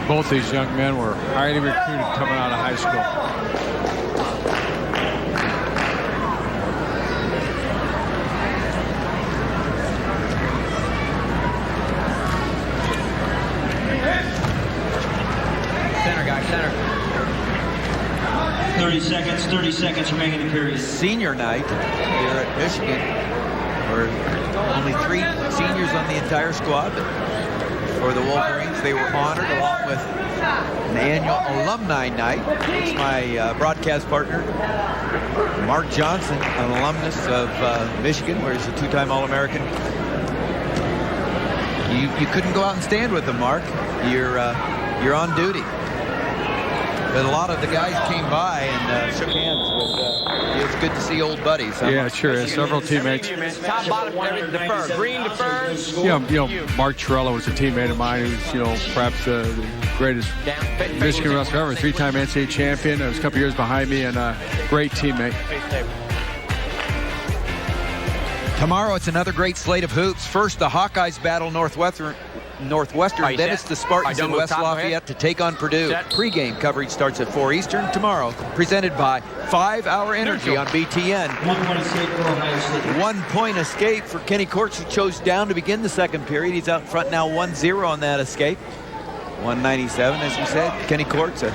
Both these young men were highly recruited coming out of high school. Center, guys, center. 30 seconds remaining in the period. Senior night here at Michigan, where only 3 seniors on the entire squad. For the Wolverines, they were honored along with an annual alumni night, which my broadcast partner, Mark Johnson, an alumnus of Michigan, where he's a 2-time All-American. You couldn't go out and stand with him, Mark. You're on duty. But a lot of the guys came by and shook hands with. It was good to see old buddies. Huh? Yeah, it sure is. Several teammates. Top, bottom, defer. Green defers. Mark Chiarella was a teammate of mine who's, perhaps the greatest Michigan wrestler ever. 3-time NCAA champion. It was a couple years behind me, and a great teammate. Tomorrow, it's another great slate of hoops. First, the Hawkeyes battle Northwestern. Then it's the Spartans in West Lafayette to take on Purdue. Pre-game coverage starts at 4 Eastern tomorrow, presented by 5 Hour Energy on BTN. 1 point escape for Kenny Courts, who chose down to begin the second period. He's out in front now 1-0 on that escape. 197, as we said. Kenny Courts, a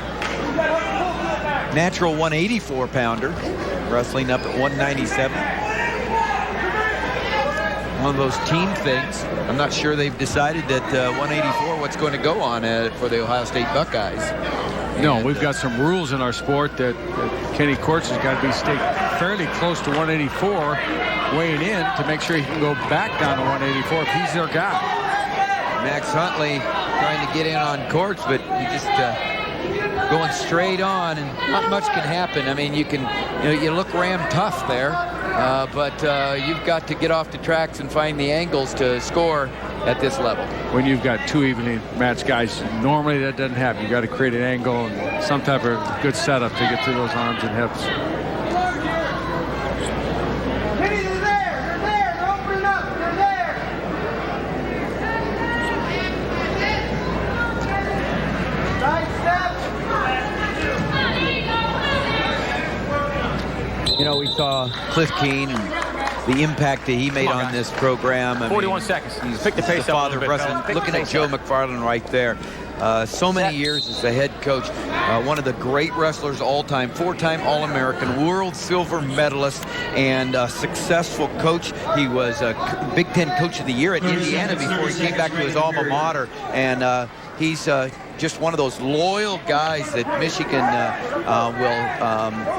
natural 184-pounder, wrestling up at 197. One of those team things. I'm not sure they've decided that 184 what's going to go on for the Ohio State Buckeyes. No, we've got some rules in our sport that Kenny Courts has got to stay fairly close to 184 weighing in to make sure he can go back down to 184 if he's their guy. Max Huntley trying to get in on Courts, but he just going straight on, and not much can happen. I mean, you look ram tough there. But you've got to get off the tracks and find the angles to score at this level. When you've got 2 evenly matched guys, normally that doesn't happen. You've got to create an angle and some type of good setup to get through those arms and hips. Kenny, they're there. They're opening up. They're there. Nice step. We saw Cliff Keen and the impact that he made on this program. 41 seconds. He's Pick the pace the up a father of little bit, wrestling. fellas. Pick the Looking at pace Joe up. McFarland right there. So many years as the head coach. One of the great wrestlers all time. 4-time All-American, world silver medalist, and a successful coach. He was a Big Ten Coach of the Year at Indiana before he came back to his alma mater. And he's just one of those loyal guys that Michigan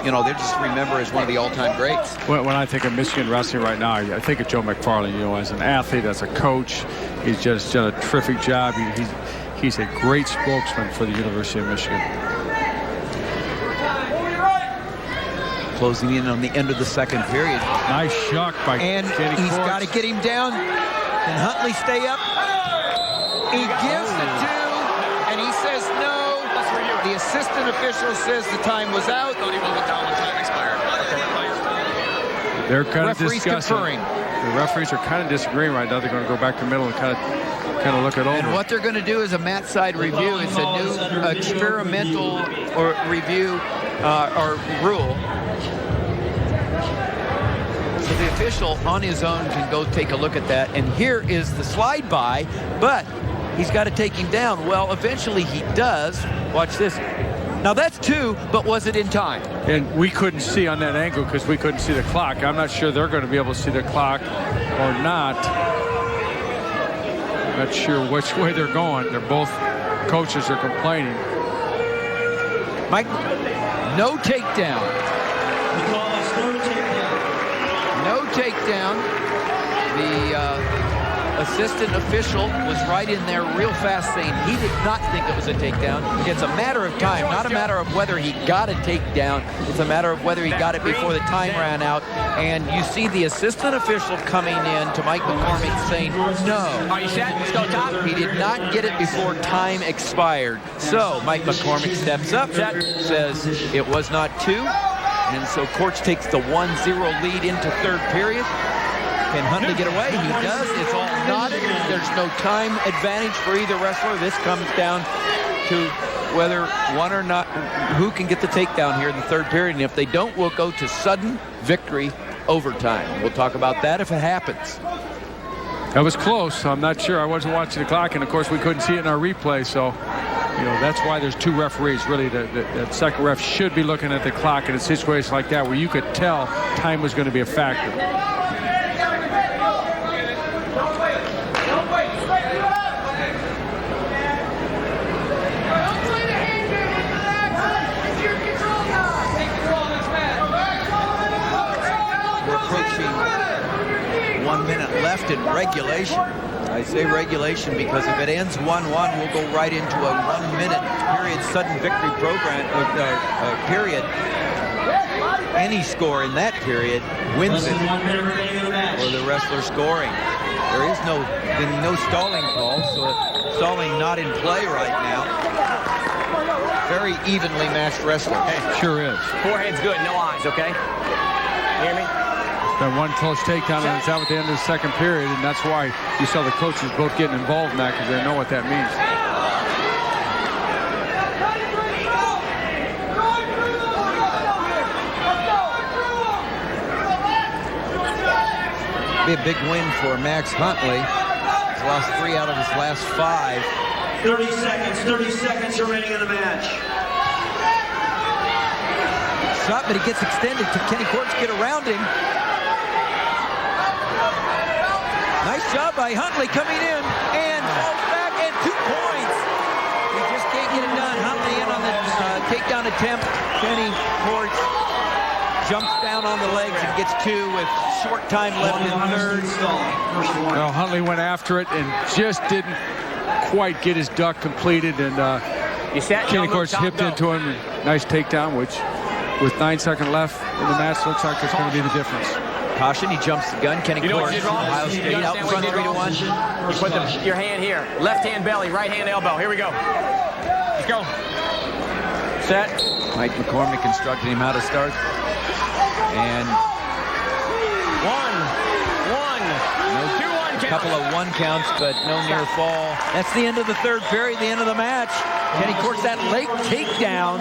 will, they'll just remember as one of the all-time greats. When I think of Michigan wrestling right now, I think of Joe McFarland, as an athlete, as a coach. He's just done a terrific job. He's a great spokesman for the University of Michigan. Closing in on the end of the second period. Nice shock by And Kenny he's Court. got to get him down. Can Huntley stay up? He gives the 2, and he says no. The assistant official says the time was out. They're kind of Referee's discussing. conferring. The referees are kind of disagreeing right now. They're going to go back to the middle and kind of look it over. And what they're going to do is a mat side review. It's a new experimental review or rule. So the official on his own can go take a look at that. And here is the slide by, but he's got to take him down. Well, eventually he does. Watch this. Now that's 2, but was it in time? And we couldn't see on that angle because we couldn't see the clock. I'm not sure they're going to be able to see the clock or not. Not sure which way they're going. They're both coaches are complaining. Mike, no takedown. No takedown. The assistant official was right in there real fast saying he did not think it was a takedown. It's a matter of time, not a matter of whether he got a takedown. It's a matter of whether he got it before the time ran out. And you see the assistant official coming in to Mike McCormick saying, no. Are you set? Let's go top. He did not get it before time expired. So Mike McCormick steps up, says it was not 2. And so Courts takes the 1-0 lead into third period. Can Huntley get away? He does. It's all knotted. There's no time advantage for either wrestler. This comes down to whether one or not, who can get the takedown here in the third period. And if they don't, we'll go to sudden victory overtime. We'll talk about that if it happens. That was close. I'm not sure. I wasn't watching the clock, and of course we couldn't see it in our replay. So, that's why there's 2 referees. Really, the second ref should be looking at the clock in a situation like that where you could tell time was going to be a factor. We're approaching 1 minute left in regulation. I say regulation because if it ends 1-1, we'll go right into a 1-minute period sudden victory period. Any score in that period wins it for the wrestler scoring. There is no stalling call, so stalling not in play right now. Very evenly matched wrestling. Hey, sure is. Forehead's good, no eyes, okay? You hear me? Been one close takedown, and it's out at the end of the second period, and that's why you saw the coaches both getting involved in that because they know what that means. Be a big win for Max Huntley. He's lost 3 out of his last 5. 30 seconds remaining in the match. Shot, but he gets extended. Can Kenny Courts get around him? Nice job by Huntley coming in and falls back and 2 points. He just can't get it done. Huntley in on the takedown attempt. Kenny Courts jumps down on the legs and gets 2 with short time left in third. Well, Huntley went after it and just didn't quite get his duck completed, and Kenny Courts hipped into him. Nice takedown, which with 9 seconds left in the match looks like it's going to be the difference. Caution, he jumps the gun. Kenny Courts from Ohio State out in front 3-1. You put your hand here. Left hand belly, right hand elbow. Here we go. Let's go. Set. Mike McCormick instructed him how to start. And 1-1. 2-1 count. couple of 1 counts, but no near fall. That's the end of the third period, the end of the match. Kenny Courts, that late takedown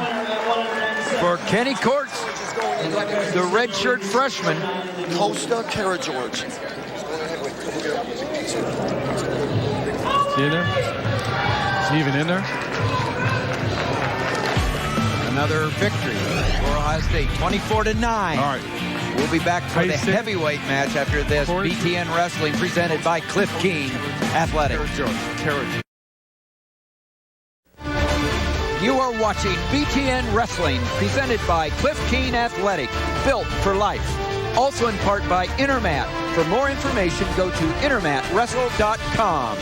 for Kenny Courts. the redshirt freshman. Kosta Karageorge. Is he in there? Is he even in there? Another victory for Ohio State, 24-9. All right. We'll be back for the heavyweight match after this. BTN Wrestling presented by Cliff Keen Athletic. You are watching BTN Wrestling presented by Cliff Keen Athletic, built for life. Also in part by Intermat. For more information, go to intermatwrestle.com.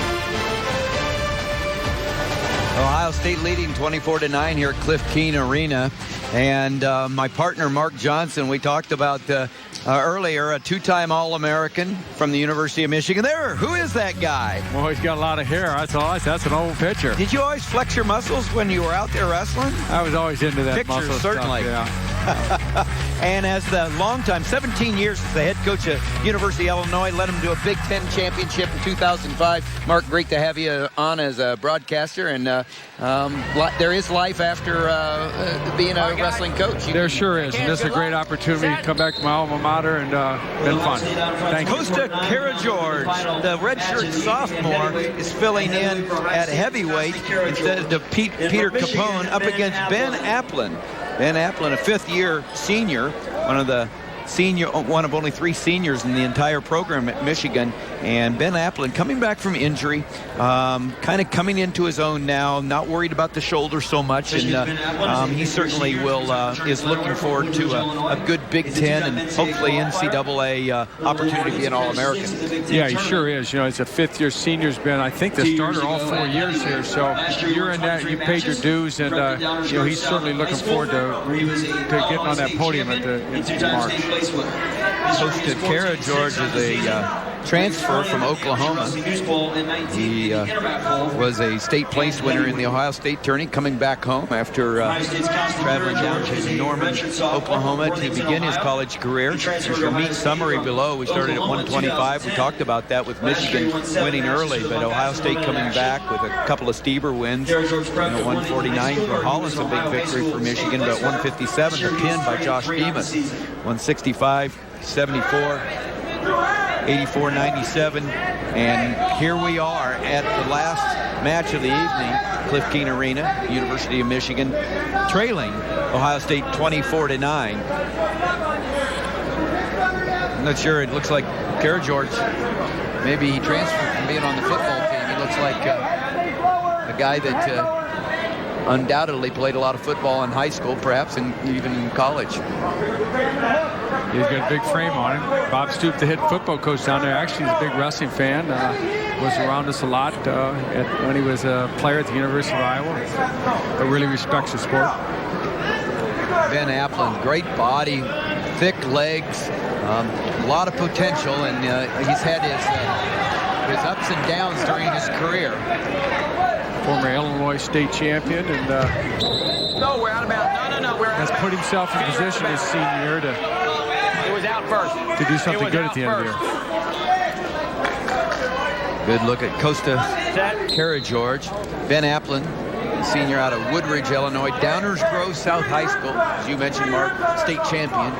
Ohio State leading 24-9 here at Cliff Keen Arena. And my partner, Mark Johnson, we talked about earlier, a two-time All-American from the University of Michigan. Who is that guy? Well, he's got a lot of hair. That's an old picture. Did you always flex your muscles when you were out there wrestling? I was always into that Pictures, muscle certainly. stuff, yeah. And as the longtime, 17 years as the head coach of University of Illinois, led him to a Big Ten championship in 2005. Mark, great to have you on as a broadcaster. And there is life after being a wrestling coach. There sure is. And this is a great opportunity to come back to my alma mater and been fun. Thank you. Kosta Karageorge, the redshirt sophomore, is filling in at heavyweight instead of Peter Capone up against Ben Apland. Ben Apland, a fifth-year senior, one of only 3 seniors in the entire program at Michigan. And Ben Apland coming back from injury, kind of coming into his own now, not worried about the shoulder so much. And he certainly is looking forward to a good Big Ten and hopefully NCAA opportunity to be an All-American. Yeah, he sure is. You know, he's a fifth-year senior. He's been, I think, the starter all 4 years here. So you're in that. You paid your dues, and you know, he's certainly looking forward to getting on that podium in March. Kosta Karageorge is a transfer from Oklahoma. He was a state place winner in the Ohio State tourney, coming back home after traveling down to Norman, Oklahoma to begin his college career. There's your meet summary below. We started at 125. We talked about that with Michigan winning early, but Ohio State coming back with a couple of Stieber wins. 149 for Holland's a big victory for Michigan, but 157 a pin by Josh Demas. 165, 74. 84-97, and here we are at the last match of the evening, Cliff Keen Arena, University of Michigan, trailing Ohio State 24-9. I'm not sure. It looks like Karageorge, maybe he transferred from being on the football team. He looks like a guy that undoubtedly played a lot of football in high school, perhaps, and even in college. He's got a big frame on him. Bob Stoop, the head football coach down there, actually is a big wrestling fan. Was around us a lot when he was a player at the University of Iowa. But really respects the sport. Ben Apland, great body, thick legs, a lot of potential, and he's had his ups and downs during his career. Former Illinois state champion, and No, we're out of bounds. No, we're out has of put bounds. himself in position his senior year It was out first. to do something good at the end of the year. Good look at Kosta Karageorge. Ben Apland, senior out of Woodridge, Illinois. Downers Grove South High School, as you mentioned, Mark, state champion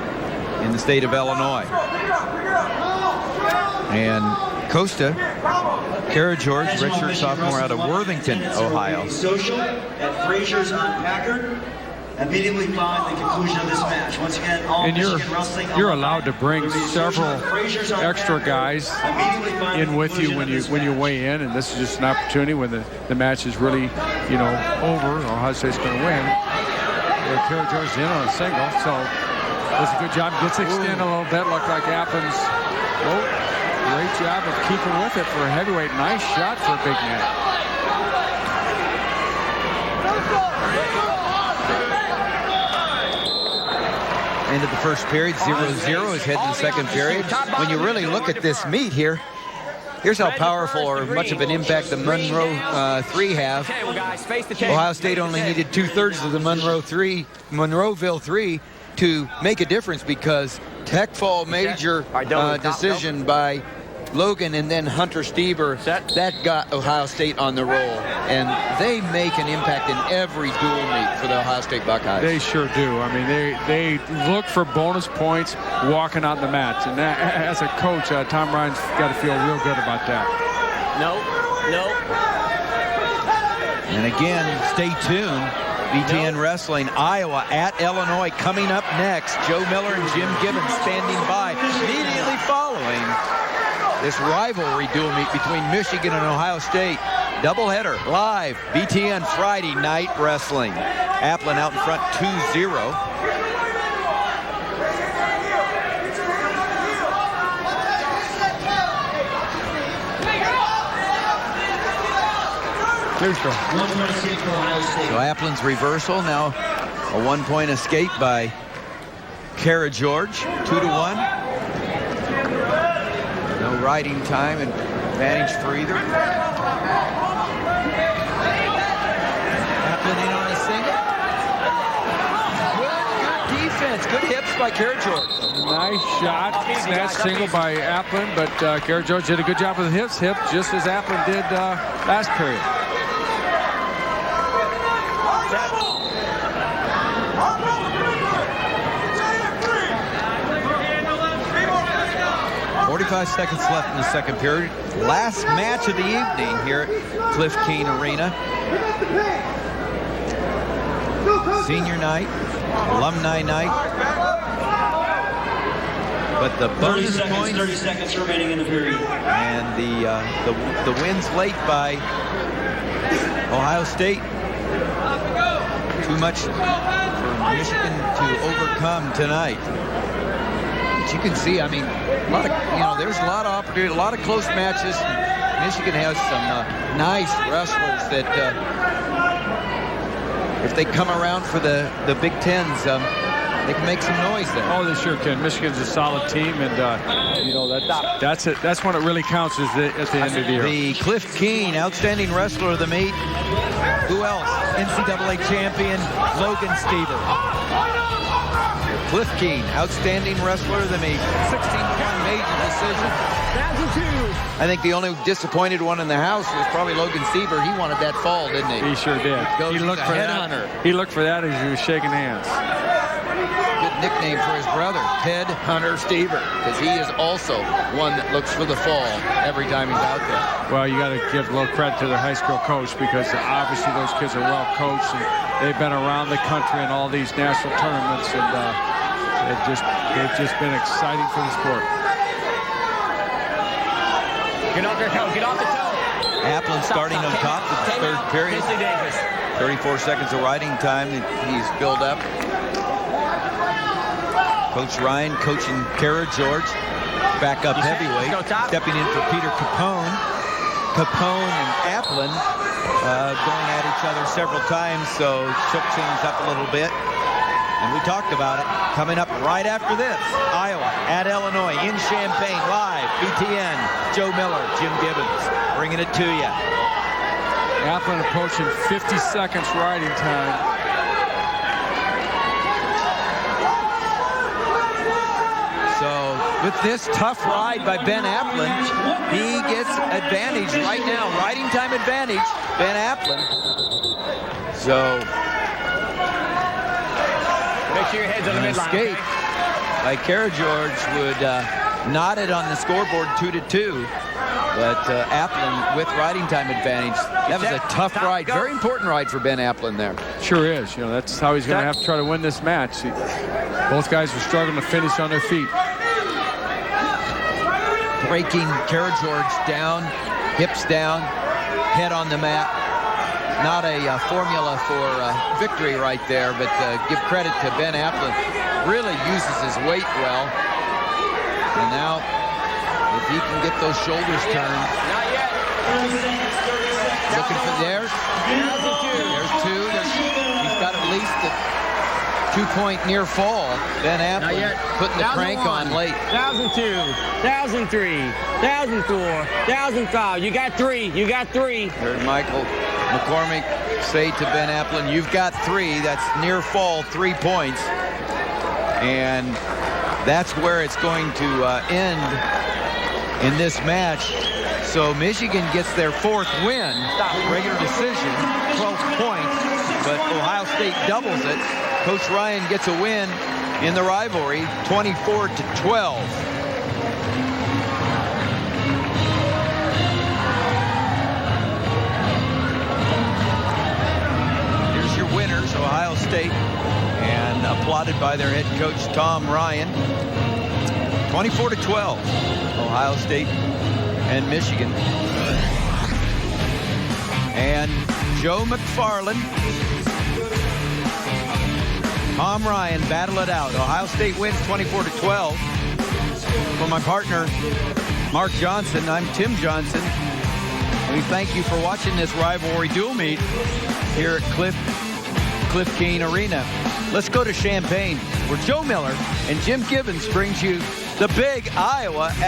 in the state of Illinois. And Kosta Karageorge, redshirt sophomore out of Worthington, Ohio. Social at Frazier's on Packard. Immediately following the conclusion of this match. Once again, all And Michigan wrestling. you're allowed to bring several extra guys in with you when you weigh in, and this is just an opportunity when the match is really, you know, over. Ohio State's going to win. Karageorge's in on a single, so does a good job. Gets extended a little bit. Looked like Apland's. Great job of keeping with it for a heavyweight. Nice shot for a big man. End of the first period, 0-0 is heading to the second period. When you really look at this meet here, here's how powerful or much of an impact the Monroe 3 have. Ohio State only needed 2/3 of the Monroeville 3 to make a difference, because Tech Fall major decision by Logan and then Hunter Stieber, that got Ohio State on the roll. And they make an impact in every dual meet for the Ohio State Buckeyes. They sure do. I mean, they look for bonus points walking on the mats. And that, as a coach, Tom Ryan's got to feel real good about that. No. And again, stay tuned. BTN Wrestling, Iowa at Illinois coming up next. Joe Miller and Jim Gibbons standing by immediately following this rivalry dual meet between Michigan and Ohio State. doubleheader live. BTN Friday Night Wrestling. Apland out in front 2-0. So Apland's reversal now, a 1-point escape by Karageorge, 2-1. No riding time and advantage for either. Apland in on a single. Good defense, good hips by Karageorge. Nice shot, snatch single by Apland, but Karageorge did a good job with his hip, just as Apland did last period. 45 seconds left in the second period. Last match of the evening here at Cliff Keen Arena. Senior night, alumni night. But the bonus points 30 seconds remaining in the period. and the wins late by Ohio State. Too much for Michigan to overcome tonight. But you can see, I mean, a lot of, there's a lot of opportunity, a lot of close matches. Michigan has some nice wrestlers that if they come around for the Big Tens, they can make some noise there. Oh, they sure can. Michigan's a solid team, and that's it. That's when it really counts at the end of the year. The Cliff Keen, outstanding wrestler of the meet. Who else? NCAA champion Logan Stieber. Cliff Keen, outstanding wrestler of the meet. 16-point major decision. I think the only disappointed one in the house was probably Logan Stieber. He wanted that fall, didn't he? He sure did. He looked for that. He looked for that as he was shaking hands. Good nickname for his brother, Ted Hunter Stieber, because he is also one that looks for the fall every time he's out there. Well, you got to give a little credit to their high school coach, because obviously those kids are well coached, and they've been around the country in all these national tournaments, and they've just been exciting for the sport. Get off the toe. Apland starting on top of the third period. 34 seconds of riding time that he's built up. Coach Ryan coaching Karageorge, backup heavyweight, stepping in for Peter Capone. Capone and Apland going at each other several times, so shook things up a little bit. And we talked about it. Coming up right after this, Iowa at Illinois in Champaign, live, BTN, Joe Miller, Jim Gibbons, bringing it to you. Apland approaching 50 seconds riding time. So with this tough ride by Ben Apland, he gets advantage right now, riding time advantage, Ben Apland. So make sure your head's on the midline. Escape by Karageorge would knot it on the scoreboard 2-2. But Apland with riding time advantage. That was a tough ride. Very important ride for Ben Apland there. Sure is. That's how he's going to have to try to win this match. Both guys were struggling to finish on their feet. Breaking Karageorge down, hips down, head on the mat. Not a formula for victory right there, but give credit to Ben Apland. Really uses his weight well. And now, if he can get those shoulders turned. Not yet. Looking for there. There's two. He's got at least the 2-point near fall. Ben Apland putting the crank on late. 1,002, 1,003, 1,004, 1,005. You got three. You got three. Heard Michael McCormick say to Ben Apland, you've got three. That's near fall, 3 points. And that's where it's going to end in this match. So Michigan gets their 4th win, regular decision, 12 points, but Ohio State doubles it. Coach Ryan gets a win in the rivalry, 24-12. Here's your winners, Ohio State, and applauded by their head coach Tom Ryan. 24-12, Ohio State and Michigan. And Joe McFarland, Tom Ryan battle it out. Ohio State wins 24-12. For my partner, Mark Johnson, I'm Tim Johnson. We thank you for watching this rivalry dual meet here at Cliff Keen Arena. Let's go to Champaign, where Joe Miller and Jim Gibbons brings you the big Iowa